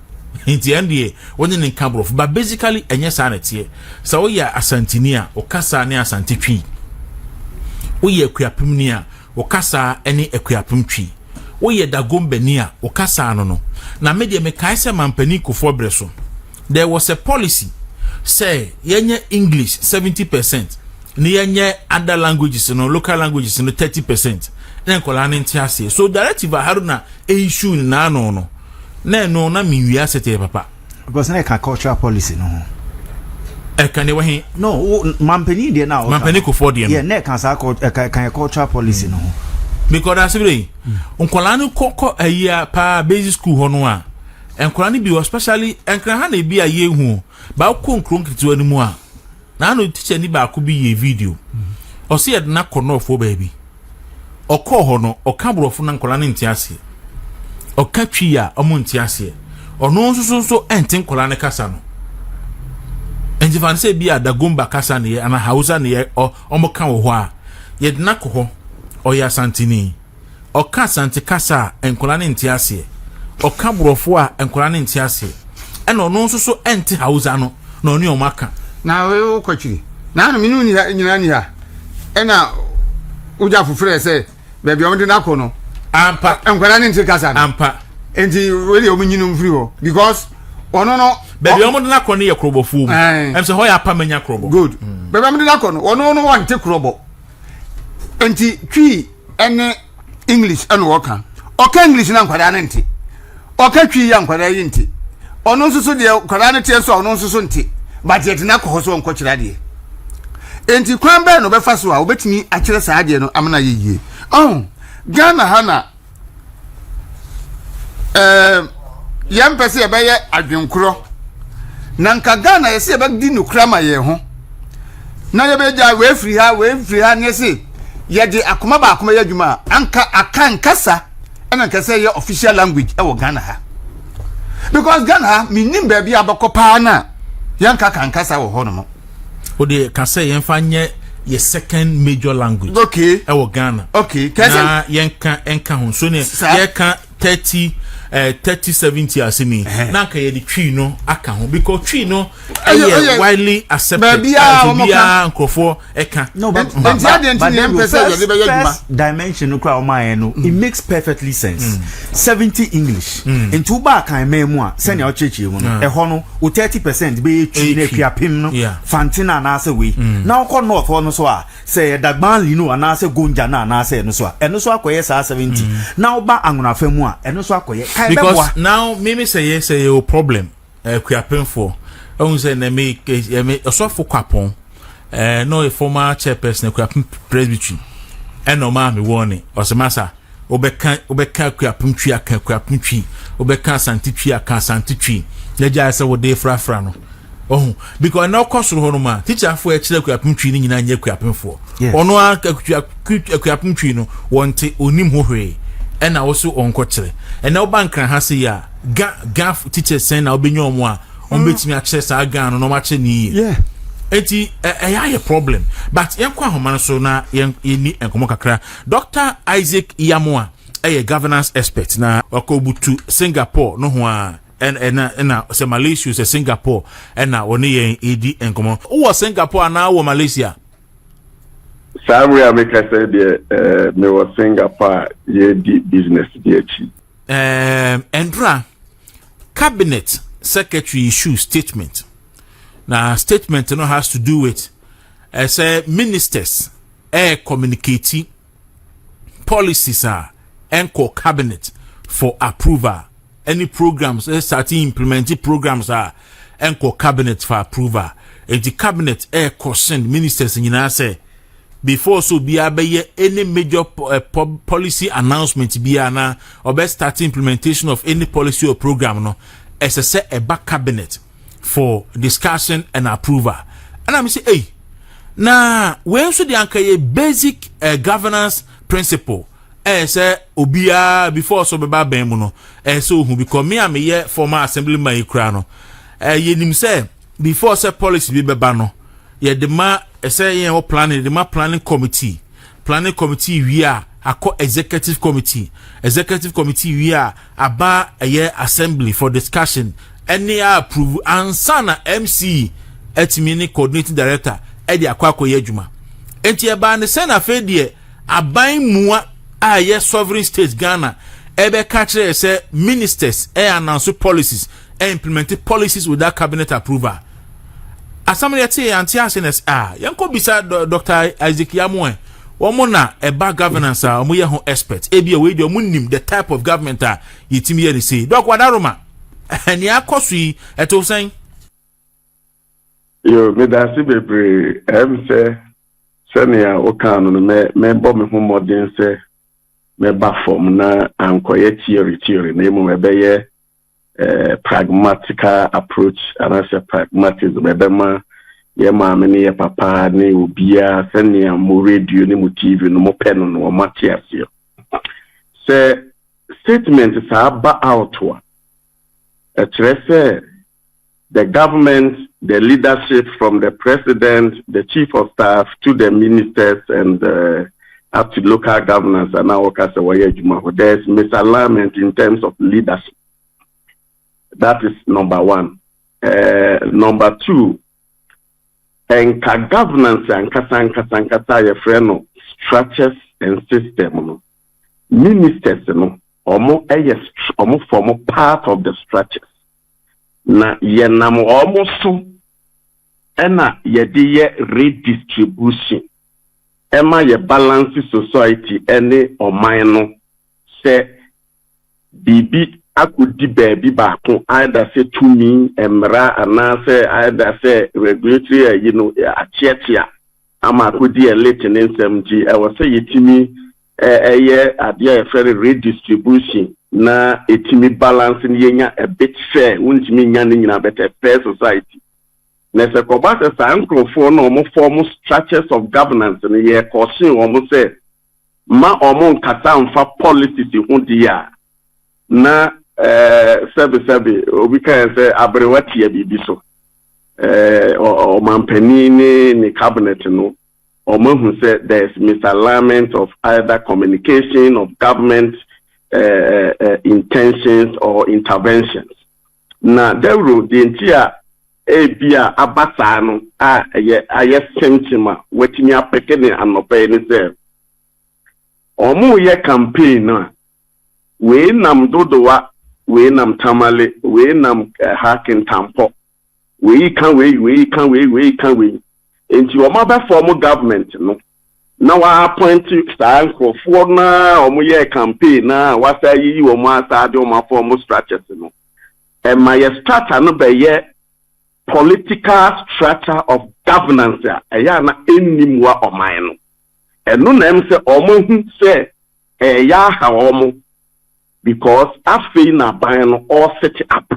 nti ende woni ne nka brof but basically enye sa na tie so wo ya asantini a o kasa ne asante twi woyɛ akuapem ni a wokasa ene akuapem twi woyɛ dagomba ni a wokasa no na me de me kai se mampani kofo bre so there was a policy say yenye English 70% ni yenye other languages no local languages no 30% na nkola ne ntiase so directive haruna issue na no na minwi asete papa because na ka cultural policy no can you hear? No, mampani de na. Mampani ko for de. Yeah, na kan sa kan cultural policy no. Because that's really unkola no koko ayi pa basic school ho no a. Enkola no bi especially enkran ha na bi aye hu. Ba ko nkron kitiwa ni mu a. Na no teacher ni ba ko bi ye video. O se yed na kono fo baby. Okọ ho no, oka brofo na nkola no ntiase. Oka twi a omo ntiase. Ono nso enten nkola no kasa no. Enti fan se bia dagomba kasa ne ana hausa ne omoka wo ho a yedna ko ho oya santini oka santi kasa enkola ne ntiase oka brofo a enkola ne ntiase ena ono nso enti hausa no na oni omaka na we kwachiri na no minu nyina ni ha ena uja fufure se bebia omde na ko no ampa enkola ne nti kasa ampa enti we omunyinu mfiri ho because ono no baby omde na ko ne ye krobofu mu em se ho ya pa manya krobo good baby omde na ko no ono no wante krobo enti twi ene English ene woka oka English na nkwada ne nti oka twi ya nkwada yi nti ono nsusu de nkwada ne tie so ono nsusu nti budget na ko so nko kira de enti kwan be no be fa so a obetimi a kire sa ade no amna yeye Ghana hana yempese ye beye adwenkro na nka Ghana ye se be di nukra ma ye ho na ye be ja we free ha ne se ye de akoma ba akoma ye dwuma anka akankasa ena nka se ye official language e wo Ghana ha because Ghana ha minim ba bia bakopa na yanka kankasa wo ho no mo o de ka se ye mfa nye ye second major language okay e wo Ghana okay na yenka enka ho so ne ye ka 30-70 asini na ka ye di twi no aka ho because twi no widely accepted bia nkofo eka no but dimension no kra o man no it makes perfectly sense 70 English into ba kan memu a se ne o cheche mu no e ho no o 30% be twi na kuapem no fantina na ase we na o ko north no so a se dagban lino ana ase gonja na ase no so a eno so akoye sa 70 na o ba anwona famu a eno so akoye because now maybe say a problem kuapem for on say na me so for kwapon no a former chairperson kuapem presbytery eno ma me warning o se masa obeka kuapem twi aka kuapem twi obeka santi twi aka santi twi ya ja say wo dey frafra no because na kwasoro ho no ma teacher for e kire kuapem twi ni nyina nya kuapem for ono kuapem twi no wonte onim ho hwe ena also onko kire ena obankran ha se ya ga teacher sen na obenyo omo a ombetimi a kire sa ga no ma kire ni eti a problem but yenkwa homa so na yeni enkomo kakra Dr. Isaac Iyamoa governance expert na okobutu Singapore no ho a ena se Malaysia se Singapore ena woni yen edi enkomo wo Singapore na wo Malaysia Samri America said me was Singapore ye di business di achi Endra cabinet secretary issue statement. Now statement no has to do with say ministers communicate policies are enco cabinet for approval. Any programs starting implementing programs are enco cabinet for approval. And the cabinet send ministers in say before so be any major policy announcement be na or best start implementation of any policy or program no as a back cabinet for discussion and approval. And I'm say hey na when so the anka basic governance principle say obia before so be ba ben mu no so hu because me am ye former assembly man kra no yenim say before say policy be beba no ye de ma say ye planning the ma planning committee we are akọ executive committee we are aba assembly for discussion any approve answer na MC etimi ni coordinating director e de akọ ye adwuma enti eba ne se na fe de aban mua a ye sovereign state Ghana ebe ka kire se ministers announce policies implement policies without cabinet approval. Asam yeti anti asenes yanko bisa Dr. Isaac Yamoe womo na eba governance omo ye ho expert ebi we de omo nim the type of government yetimi ye say Doc Wadaroma eni akoso yi eto sen yo me da si bebre say senia o kan no me bo me ho modern say me ba form na ankoye theory na emu me be ye pragmatical approach and as a pragmatism ebema ye maame ne ye papa ne obia senia mo radio ne mo TV no mo pen no mo matiasio se statement is about out wa the government, the leadership from the president, the chief of staff to the ministers and up to local governors and now there's misalignment in terms of leadership. That is number one. Number two, enka governance and kasa ye friend structures and system. Ministers omo form part of the structures. Na ye nam omo so ena ye de ye redistribution. Ema ye balance society ene oman no se bibi akudi baby baako either say to me emra ana say either say regulatory achiatia ama akudi elite nsmg e wo say yetimi eye ade e fere redistribution na etimi balance ni yenya a bit fair untimi nya ni nyina better fair society na se ko ba se sankrofo no mo form structures of governance ni ye caution o mo say ma o mo nkata mfa policies hu dia na sabi obi kan say abrewati ya bibi so o mampani ni cabinet no o mo hu say there's misalignment of either communication of government intentions or interventions. Na dewro the entire ebia abasa no aye sentiment wetimi apeke ne anope ni say omo ye campaign na we nam dodowa we nam tamale we nam hakin tampo we kan enti o ma be form government no na wa appoint star for na omo ye campaign na wa say yi o mo asa de o ma form structures no e ma ye structure no be ye political structure of governance ya na enimwa oman no eno na em say omo hu say ya ha omo because afei na ban no all set up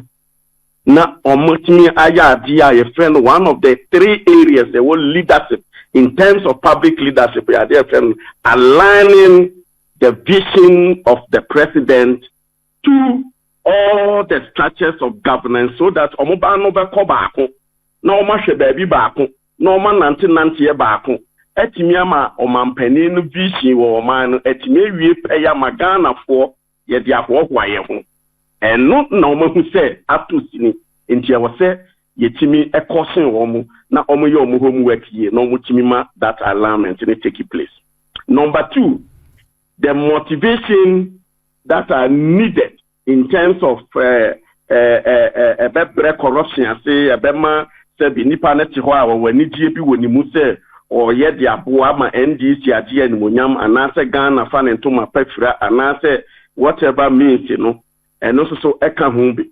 na omotimi aya dia ye friend one of the three areas they will leadership in terms of public leadership we are there friend aligning the vision of the president to all the structures of governance so that omoba no be ko baako na omahwe baabi baako na oma nante ye baako etimi ama omampani no vision wo oman no etimi awie peya magana fo ye dia ho ye ho eno na omahu se atosini enti ye wo se yetimi ekosin wo mu na omo ye omo homework ye na omo timi ma that alignment in take place. Number two, the motivation that are needed in terms of corruption say ebema se bi nipa na ti ho a wani die bi woni mu se o ye de aboa ma NDC ade animonyam anase Ghana fa ne ntoma pafira anase whatever means and also so eka ho bi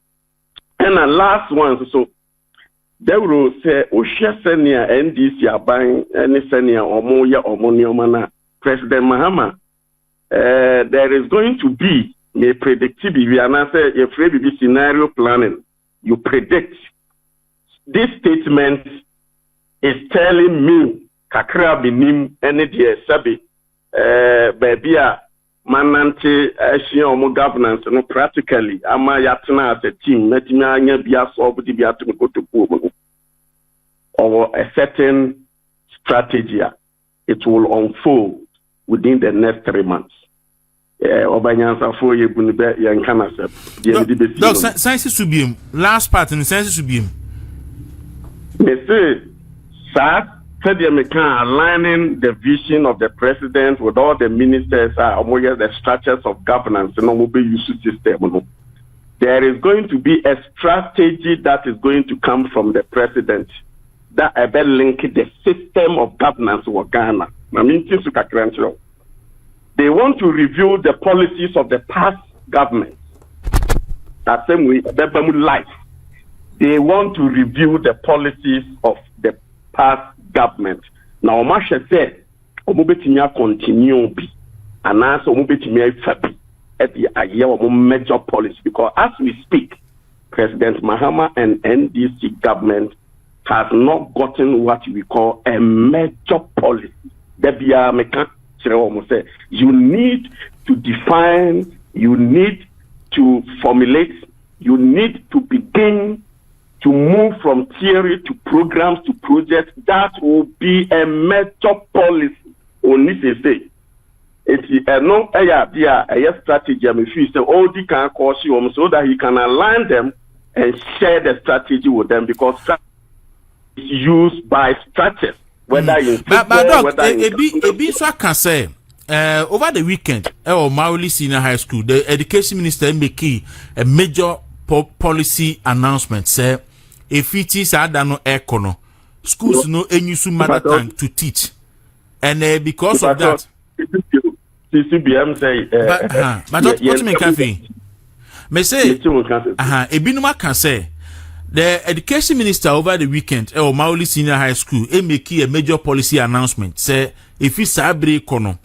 and the last one so there will say o hwe senia NDC aban any senia omo ye omo nioma na President Mahama there is going to be a predictability and I say if we be scenario planning you predict this statement is telling me kakra binim any dia sabi baby manante omo governance no practically ama yatena as a team metimi anya bia solve the bia to go to pool or a certain strategy it will unfold within the next 3 months obanyansa for ye bunbe yankana sep Doc science subim last part in science subim me say sa said they can aligning the vision of the president with all the ministers, the structures of governance, and be used system. There is going to be a strategy that is going to come from the president that will link the system of governance with Ghana. They want to review the policies of the past government. That same way, life. They want to review the policies of the past government. Now, Masha said, "Omubetimia continue be, and also Omubetimia fabi at the idea of major policy." Because as we speak, President Mahama and NDC government has not gotten what we call a major policy. You need to define, you need to formulate, you need to begin to move from theory to programs to projects. That will be a major policy. Only say it's a strategy. If you say all the can cause you so that he can align them and share the strategy with them, because it's used by structures. Whether in but so I can say over the weekend Maoli Senior High School, the education minister make a major policy announcement. Say if it is no econo schools no use mother tongue to teach, and because of that CCBM say but what me can me say ebinuma can say the education minister over the weekend Maoli Senior High School make a major policy announcement. Say if it's sabre kono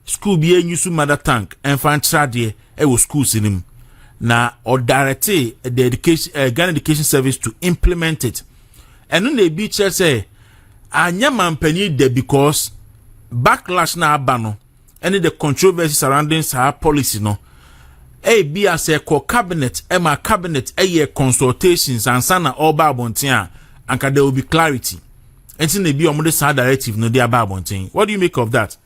school be use mother tongue and fan trade schools in him na or direct the education Ghana Education Service to implement it. And then they be say anya mampani de because backlash na abano and the controversy surrounding her policy no be as a cabinet cabinet consultations and sana all babontia and there will be clarity. And then they be on the directive no they babontin. What do you make of that?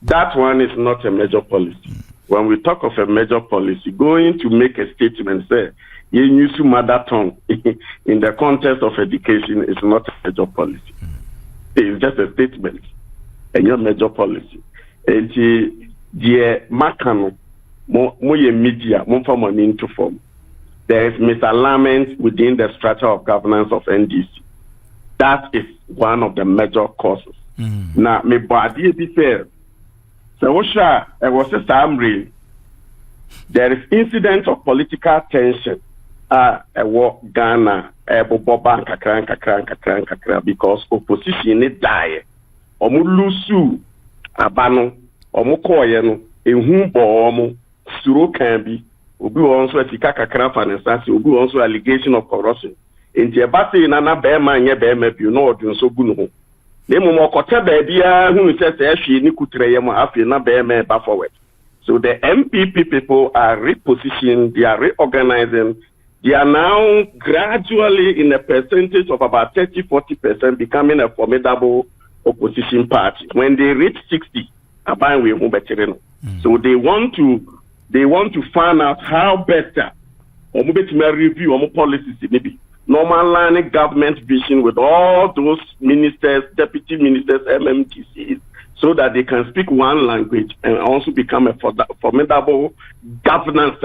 That one is not a major policy. When we talk of a major policy, going to make a statement, say, you use mother tongue in the context of education is not a major policy. It's just a statement, and your major policy. And the Makano, more media, more from an into form. There is misalignment within the structure of governance of NDC. That is one of the major causes. Now, my body be fair. So, I was a summary. There is incidents of political tension. Ghana, 3boboba, kakra, because opposition is die. Omu lusu, abano, omu koyeno, ehumbo omu, suro kambi, obi also etika kakra finances, obi also allegation of corruption. Inti ebase nana bema nye bema bi no odun so gu no ho. Nemu mo kota ba bia hu se ehwe ni kutreye mo afi na bema ba forward. So the MPP people are repositioning, they are reorganizing. They are now gradually in a percentage of about 30-40% becoming a formidable opposition party. When they reach 60, so they want to find out how better or review our policies maybe normal line government vision with all those ministers, deputy ministers, MMTCs, so that they can speak one language and also become a formidable governance.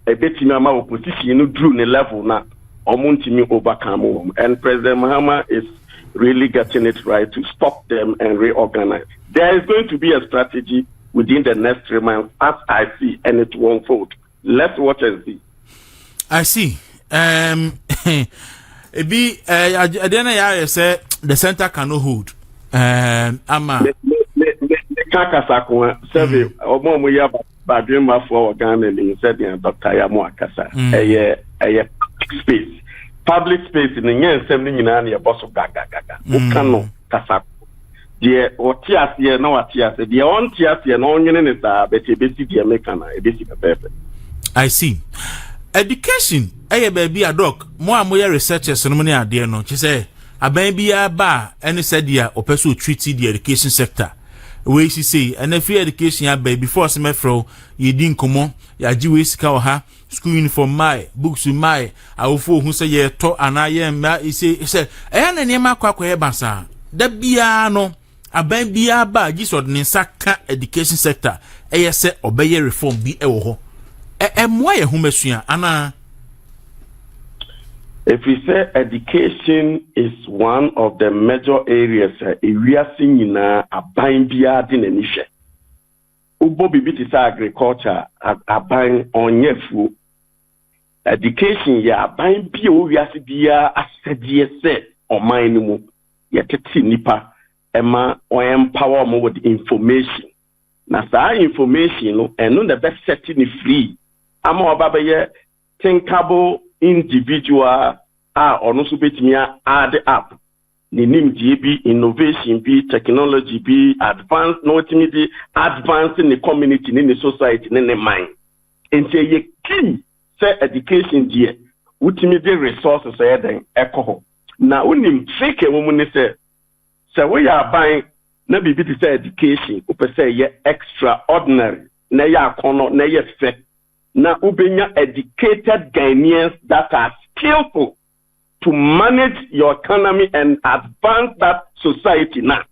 A bit in our opposition drew the level now, overcome. And President Mahama is really getting it right to stop them and reorganize. There is going to be a strategy within the next 3 months, as I see, and it will unfold. Let's watch and see. I see. I say the center cannot hold. Badrima for Ghana said Dr. Yamo Akasa. A space. Public space in the year 79 boss of Gaga. Ukano Kasako. The Otias here, no Atias, the on Tias here, no union is a better basic American, a basic paper. I see. Education, baby a dog, more researchers ceremony are there no. She say, a baby a bar, and said, yeah, or pursue treaty the education sector. Way she say, and if education ya baby before some fro, ye didn't come on, ya Jewish cow ha, school uniform my, books with my, I will fool who say ye taught and I am, he say, and any ma quack basa. da bia no aban bia ba gisod ne saka education sector se obeye reform bi ewo ho moa ye humasua ana. If we say education is one of the major areas, we are seeing aban bia di na nishe. Ubo bibi ti sa agriculture aban onyefu. Education ya aban bia we are bia asedie se oman ni mu yeteti nipa ema o empower mo with information. Na sa information no eno the best setting ni free. Ama obaba ye thinkable individual ono so betimi add up ni nimdie bi innovation bi technology bi advance no timidi advance in the community in the society in the mind enti ye key say education die utimidi resources say den ekoho na unim fake wo mu ni say we ya ban na bibi ti say education upe say ye extraordinary na ya kono na ye fe na ubenya educated Ghanaians that are skillful to manage your economy and advance that society now.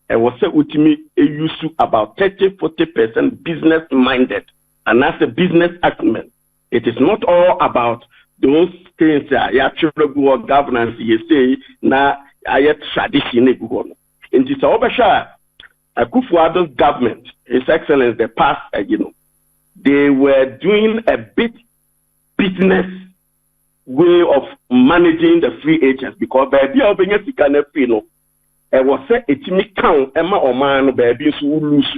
And was say ultimately use about 30-40% business minded, and that's a business acumen. It is not all about those things that you governance you say na ayet tradition in this Obasha Akufo-Addo's government, His Excellency the past they were doing a bit business way of managing the free agents because baby obenya sika na free no e was say etimi kan ema oman no baby so lose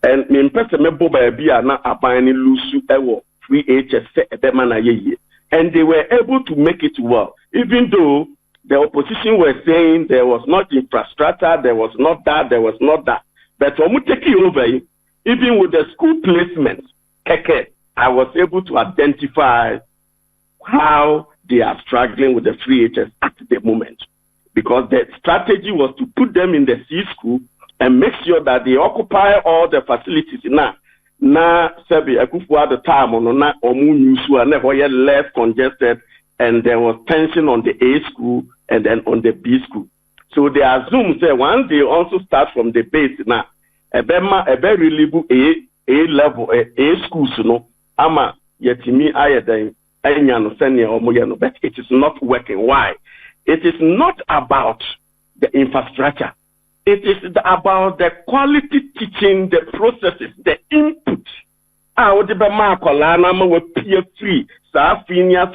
and me person me bo baby na aban ni lose e wo free agents say e be man ayeye and they were able to make it well even though the opposition were saying there was not infrastructure, there was not that, but when we take it over, even with the school placement, I was able to identify how they are struggling with the free agents at the moment. Because the strategy was to put them in the C school and make sure that they occupy all the facilities. Now, Sebi, at the time, on less congested, and there was tension on the A school and then on the B school. So they assume, say, once they also start from the base, now, a very level A level, A schools, ama yetimi ayeden enyano senior omoyano, but it is not working. Why? It is not about the infrastructure. It is about the quality teaching, the processes, the input. The Bama we peer free, senior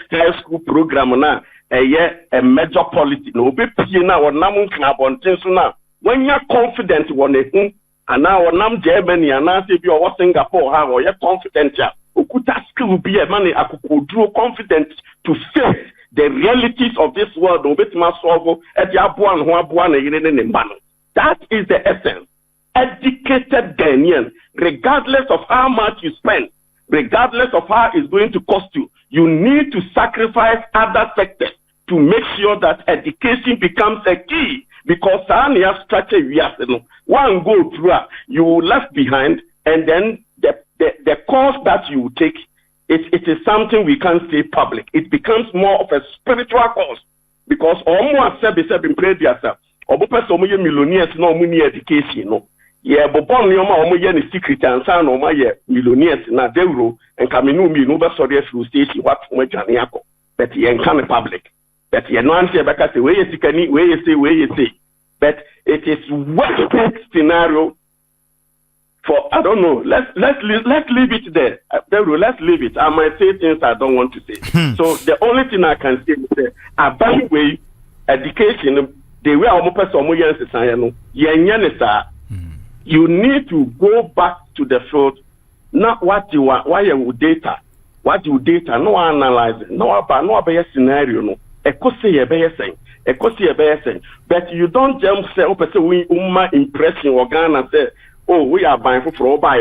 high school program na a major policy. No be peer na or namun knabon now. When you're confident one and now nam Germany and now if you are Singapore, how you're confident ya ukuta skill be a money draw confident to face the realities of this world. That is the essence. Educated Ghanaian, regardless of how much you spend, regardless of how it's going to cost you, you need to sacrifice other sectors to make sure that education becomes a key. Because structure one go through, you left behind, and then the course that you take, it is something we can't say public. It becomes more of a spiritual course. Because almost in prayer yourself, millionaires no money education no. Yeah, but born your mom any secret and son or my millionaires na deuro and kaminu me no be sorry through station what mo janiako. But you can public. But you no answer because the way you say. But it is worst case scenario for I don't know. Let's leave it there. Let's leave it. I might say things I don't want to say. So the only thing I can say is that a bad way education the way our person you need to go back to the field, not what you want, why you data, no analyze it, no about scenario, no. But you don't jump say, we impression or Ghana say, oh, we are buying for buy.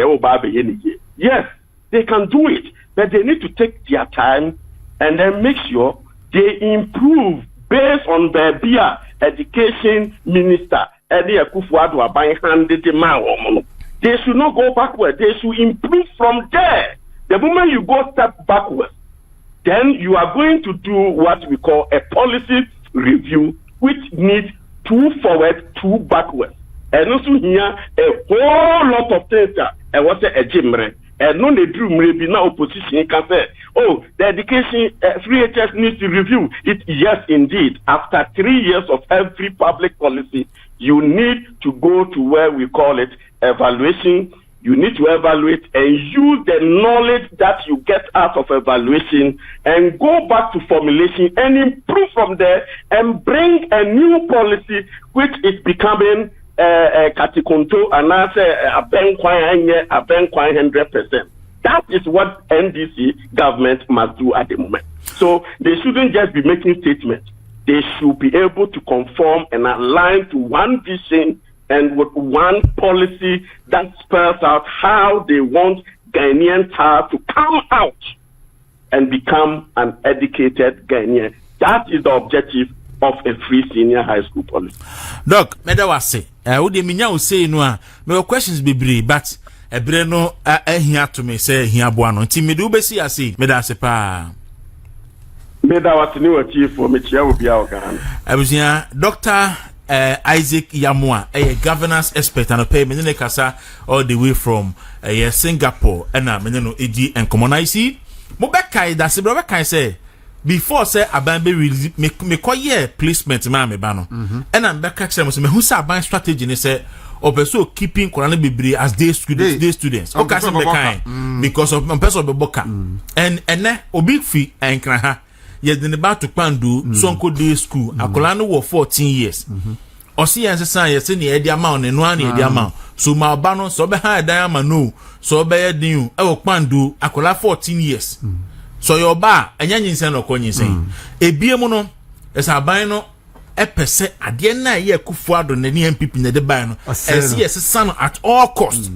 Yes, they can do it, but they need to take their time and then make sure they improve based on the beer education minister. They should not go backward. They should improve from there. The moment you go step backward, then you are going to do what we call a policy review, which needs two forward, two backward. And also here a whole lot of things and what a gymre. And no, they drew maybe now opposition can say, oh, the education 3HS needs to review it. Yes, indeed. After 3 years of every public policy, you need to go to where we call it evaluation. You need to evaluate and use the knowledge that you get out of evaluation and go back to formulation and improve from there and bring a new policy which is becoming katikonto and answer a bank 100%. That is what NDC government must do at the moment. So they shouldn't just be making statements. They should be able to conform and align to one vision and with one policy that spells out how they want Ghanaian child to come out and become an educated Ghanaian. That is the objective of a free senior high school policy. Doc, medawase. Udi minya say no me questions be bree, but ebre no here to me say here boano. Nti me do be see ase medase pa. Medawase ni wa chief for me chia obi a Ghana. Abusia Dr. Isaac Yamua, a governance expert and a payment in Kasa all the way from Singapore and Meneno AG and Commonize. Mobekai, that's the Mobekai say before say Abambe release me call ye placement mammy bano. And I'm back at some who saw buying strategy and say also keeping Korana Bibri as day students. Okay, because of person of the boka and obig fee and kraha. Yes, then about to Pandu, Sonko Day School, Akolano were 14 years. Osi and Science in the amount and one the amount. So my bano so behind diamond no, so be new, Pandu, Akola 14 years. So your bar, and yan send or coin saying. A beamono, as a bino, a per se, a diana ye kufuado, and the people in the bino, as yes, a son at all costs.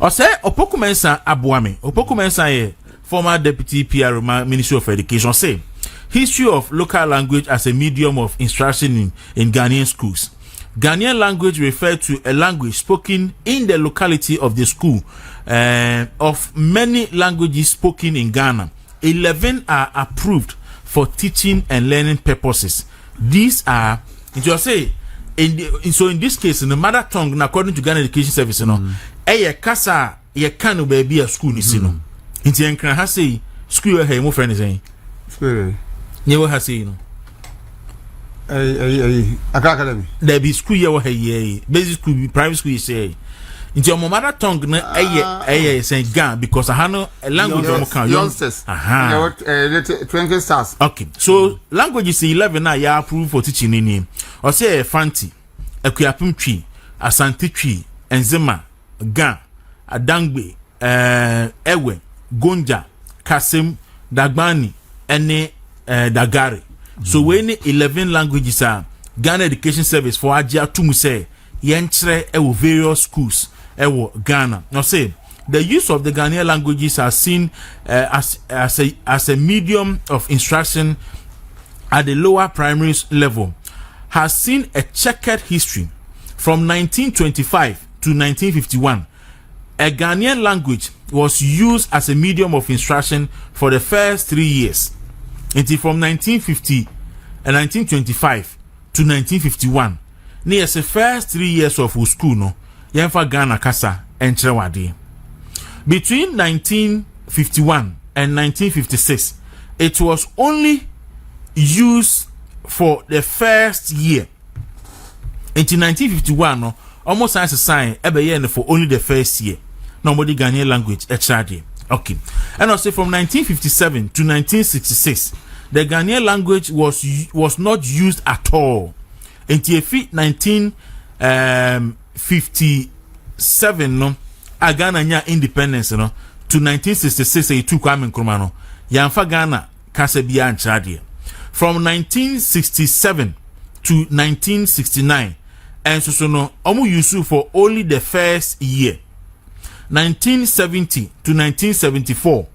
Or say, Opokumensa Abuame, Opokumensa. Former Deputy PR Ministry of Education say history of local language as a medium of instruction in Ghanaian schools. Ghanaian language refers to a language spoken in the locality of the school. Of many languages spoken in Ghana, 11 are approved for teaching and learning purposes. These are, just say, in this case, in the mother tongue, according to Ghana Education Service, kasa ye kanu baby a school nisino. Inti enkran ha say school here mo friend say school nyewo ha say no academy there be school here here basic school private school say inti o mother tongue na say Gan because I know a language o kan youngsters twinkle stars. Okay, so languages 11 na ya approve for teaching ni o say Fanti Akuapem twi Ashanti twi Enzema Gan Adangbe Ewe Gonja, Kasim, Dagbani, and Dagari. So when 11 languages are Ghana Education Service for Ajia Tumuse, Yentre ewo various schools ewo Ghana. Now say the use of the Ghanaian languages are seen as a medium of instruction at the lower primary level has seen a checkered history from 1925 to 1951. A Ghanaian language was used as a medium of instruction for the first 3 years. Until from 1925 to 1951. Near the first 3 years of school, no, Yenfa Ghana Kasa and Trewadi. Between 1951 and 1956, it was only used for the first year. Until 1951, no, almost as a sign, for only the first year. Nobody Ghanaian language HRD. Okay. And also from 1957 to 1966, the Ghanaian language was not used at all. Until 1957, no, Ghana independence, no, to 1966, it took Kwame Nkrumah, no, Yanfa Ghana Kasebia and Chadi. From 1967 to 1969, and so no, Omu Yusu for only the first year. 1970 to 1974,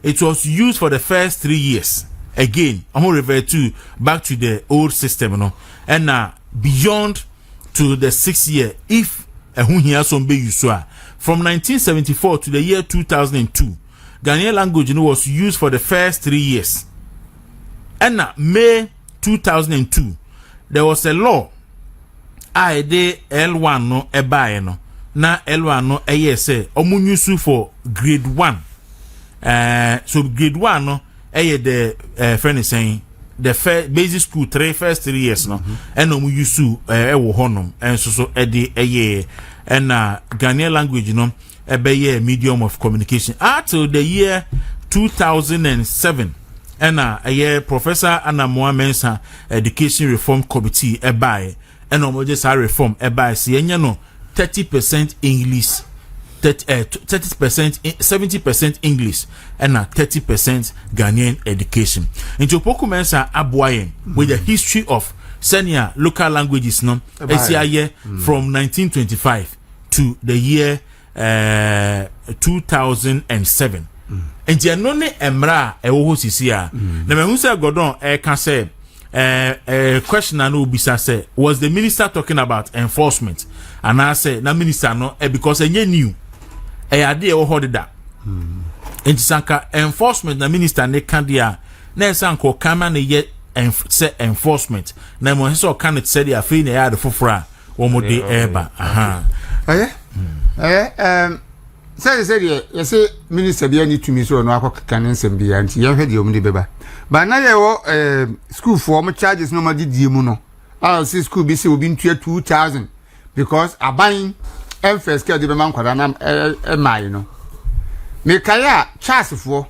it was used for the first 3 years. Again, I'm going to revert to back to the old system, you know, and beyond to the 6th year, if a from 1974 to the year 2002, Ghanaian language, you know, was used for the first 3 years. And May 2002, there was a law I de L1 no ebae no na L1 no say omunyusu for grade 1 so grade 1 no the friend is saying the first basic school first 3 years no and omunyusu ewo honum and so ede and Ghanaian language no ebe medium of communication until the year 2007 and a Professor Anna Moamensa Education Reform Committee ebae and just reform ebae si no 30% English 30% 70% English and 30% Ghanaian education into Pokumensa Abuayen with the history of senior local languages no from 1925 to the year 2007 and you know emra ewo sisi a na me hu say Gordon can say question and obisa say was the minister talking about enforcement and I say na minister no because enye new ade e wo hodida enti sanka enforcement na minister ne kan dia na sanka kama na ye say enforcement na mo so kan it say dia fe na ya de fofora wo mo de eba say you say minister bia ni tumi so no akokka ne nsem bia nti ye hwede omde beba ba na ye wo school for mo charges no ma didie mu no I see school be say obi ntua 2000 because aban first care de be man kwada na mai no me kaya charge for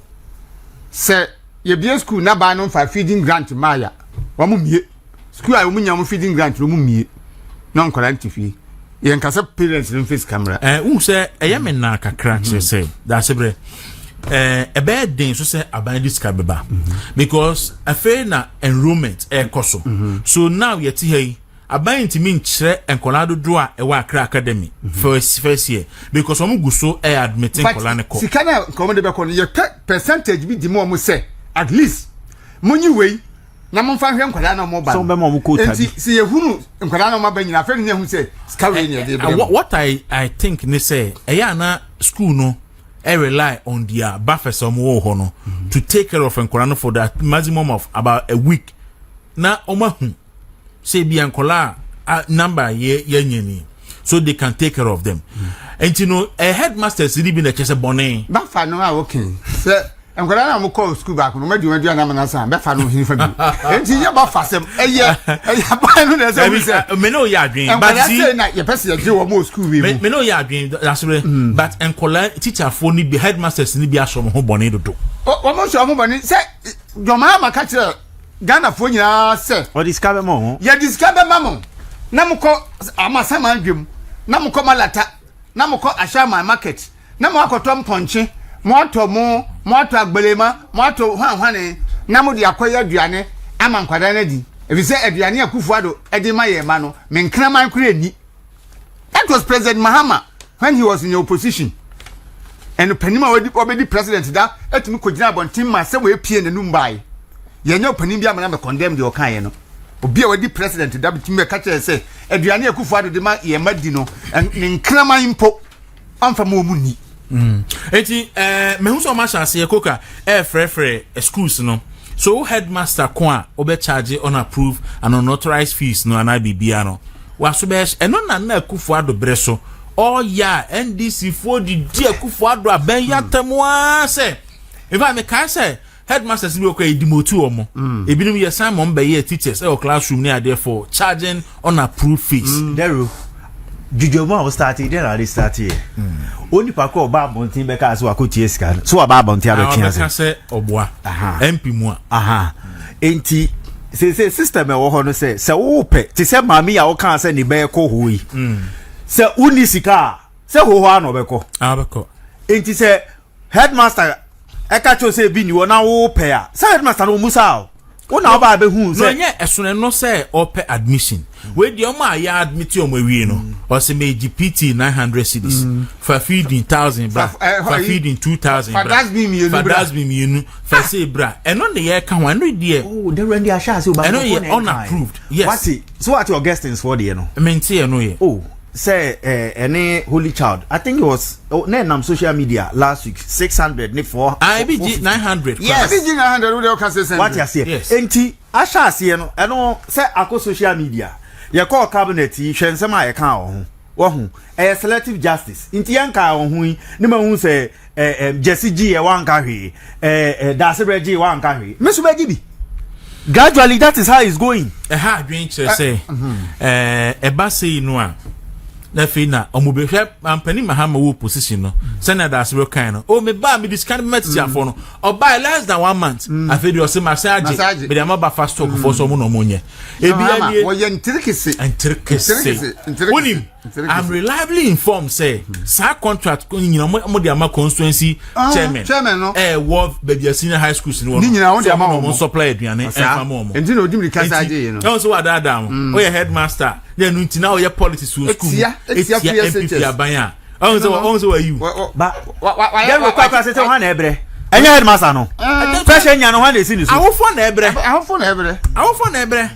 say ye bia school na ba no fa feeding grant maya wa mu mie school ayo mu nyam feeding grant no mu mie no kwada ntifi yen kasa parents in face camera say me na kakra say that's bre bad thing so say aban this kabeba because afei na enrollment koso so now yet here aban ntimi nkyere enkolado do a ewa Accra Academy first year because omu guso admitting kolane ko sikana komo de be ko ye percentage bi di mo say at least munyi wey na mo fa hwe nkwada na mo ba so be mo ko tabi si ye hunu nkwada na mo ba nyina fa ne hu say scawe ne de what I think ne say na school no rely on their buffers no to take care of nkwada for that maximum of about a week na omahu say bi ankola number ye nyeni so they can take care of them and you know a headmaster really be na chese bonne ba fa no okay say enkwara na mo call school back no madua na na sa be fa no hin fa bi enti ye ba fa sem eye ba no na say we say me no ya adwen but see na ye person ye wo mo school we me no ya adwen that's right but enkola teacher for ni be headmasters ni bi aso mo ho bonne dodo o mo so mo bonne say joma ma ka kire Ghana fo nyina say o discover mo ye discover mamo na mo ko amasa ma adwem na mo ko malata na mo ko ashama market na mo akotom ponche moto agbelema moto hwanhwane na mo de akoya aduane ama nkwada na di ebi say aduane akufuado edi maye ma no menkra man kure ni. That was President Mahama when he was in the opposition and panima obedi president da etumi kogina bontin ma se we pie ne numbai ye nya panim bia ma na condemn de okan ye no obi a wadi president da bitimi ka kire say aduane akufuado de ma ye madi no menkra man impo amfa mo mu ni eti me hu so ma chance ekoka frefre schools no so headmaster kwa obe charge unapproved and unauthorized fees no ana bibia no waso be eno na akufuado breso oh yeah NDC for the dia akufuado aben yatamwa se if I make say headmasters bi okwa edimotu omo ebinum ye Simon be ye teachers e classroom near there for charging unapproved fees Dero Jujoma was started then I started here. Only pako ba bontin be ka so akoti esika. So ba bontin abetia se. Say obwa. MP mu a. Enti say system e wo ho no say wo pe ti say mami ya wo kan say ni be ko hoyi. Say uni sika say ho ho ano be ko. Abeko. Enti say headmaster e ka cho say bi ni wo na wo pe a. Say headmaster no musa. Una ba be hu say no nye esone no say ope admission we di omo ya admit omo wi no o say me GPT 900 cedis for feeding 1000 bra for feeding 2000 bra for that's be me for say bra eno ne ye ka wan no die oh the render asha say o ba eno ye unapproved yes what your guestings for the no me ntie eno ye oh say any holy child I think it was na social media last week 600 ne for IBG 900 yes IBG 900 we dey can say what you say enti asha say no eno say akọ social media ye call cabinet yi hwe nsem a ye kan wo ho selective justice inti yanka wo ho yi ne ma hu se Jesse G e wan ka hwe Dasebe G wan ka hwe me so be bi gradually that is how it's going ha adwen kire say ba say no a na fe na omubehwe ampani Mahama wo position no Senator Dasebe kan no o me ba me discan message afo no o buy less than 1 month afi de o se massage me de ma fast talk for so mo no monye ebia wo ye ntirikese Unim, I'm reliably informed say sa contract ko nyina mo de ama constituency chairman no worth baby senior high schools ni nyina won de ama mo supply aduane e fa mo enti na odimri kasa aje no no so wadada o ye headmaster then nti na o ye politics school etia MPP abanya on so you ba wa kwa se te ho na ebre enya headmaster no pressure nya no ho na esi ni so awofo na ebre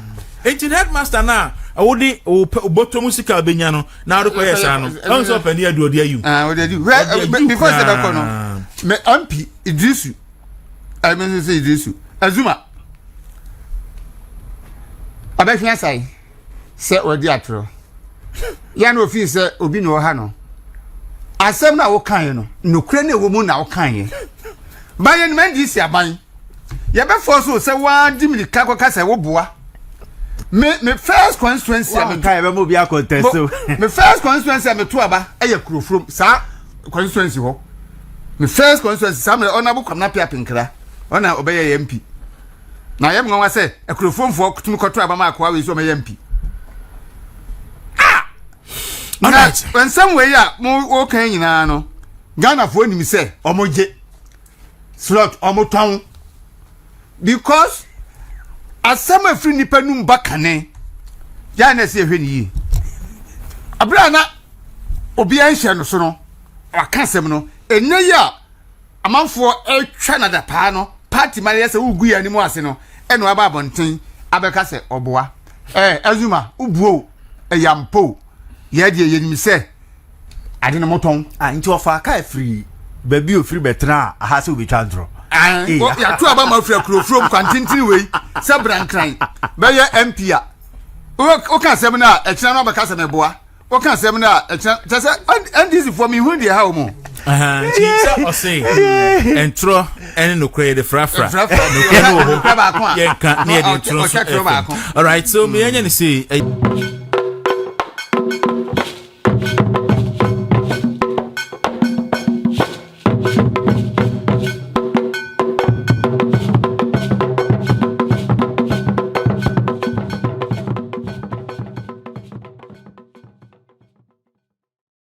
enti headmaster na awodi obotom sika benya no na adoko yesa no on so pani aduodi ayu before say beko no me MP Idrisu I mean say Idrisu Azuma abehia sai se odi atro ya no fi se obi no ha no asem na wo kan no nokure na wo mu na wo kan ye bayen man di si aban ye be force se wa dimli ka ko ka se wo boa me first constituency me kai be mo bia contest so me first constituency me to aba eye kurofrom sa constituency ho me first constituency sa me ona bu kwamna pia pinkra ona obeye MP na ye mwa se kurofrom fo kutumi koto aba ma akwa we so me MP alright when some way ya mo kan nyina no Ghana fo nim se omoje slot omoton because asama afri nipa num bakane ya na se hwe ni abra na obi anhye no so no aka sem no enye ya amanfo etwa na da pa no party mari ya se ugu ya ni mu ase no eno aba abonten abeka se oboa Azuma ubuo yampo ye de ye nim se ade no moton nti ofa ka free baby o free betra aha se obi twandro ya tu aba ma free kurofrom kwantintini wei se brankran be ye MP a o kan sem na e kira no be ka se me boa o kan sem na e kira se NDC for me hu de ha o mo Chieftaincy entro ene no kure de frafra no kure no ho ba ko ye kan ne de entro all right so me anya ni say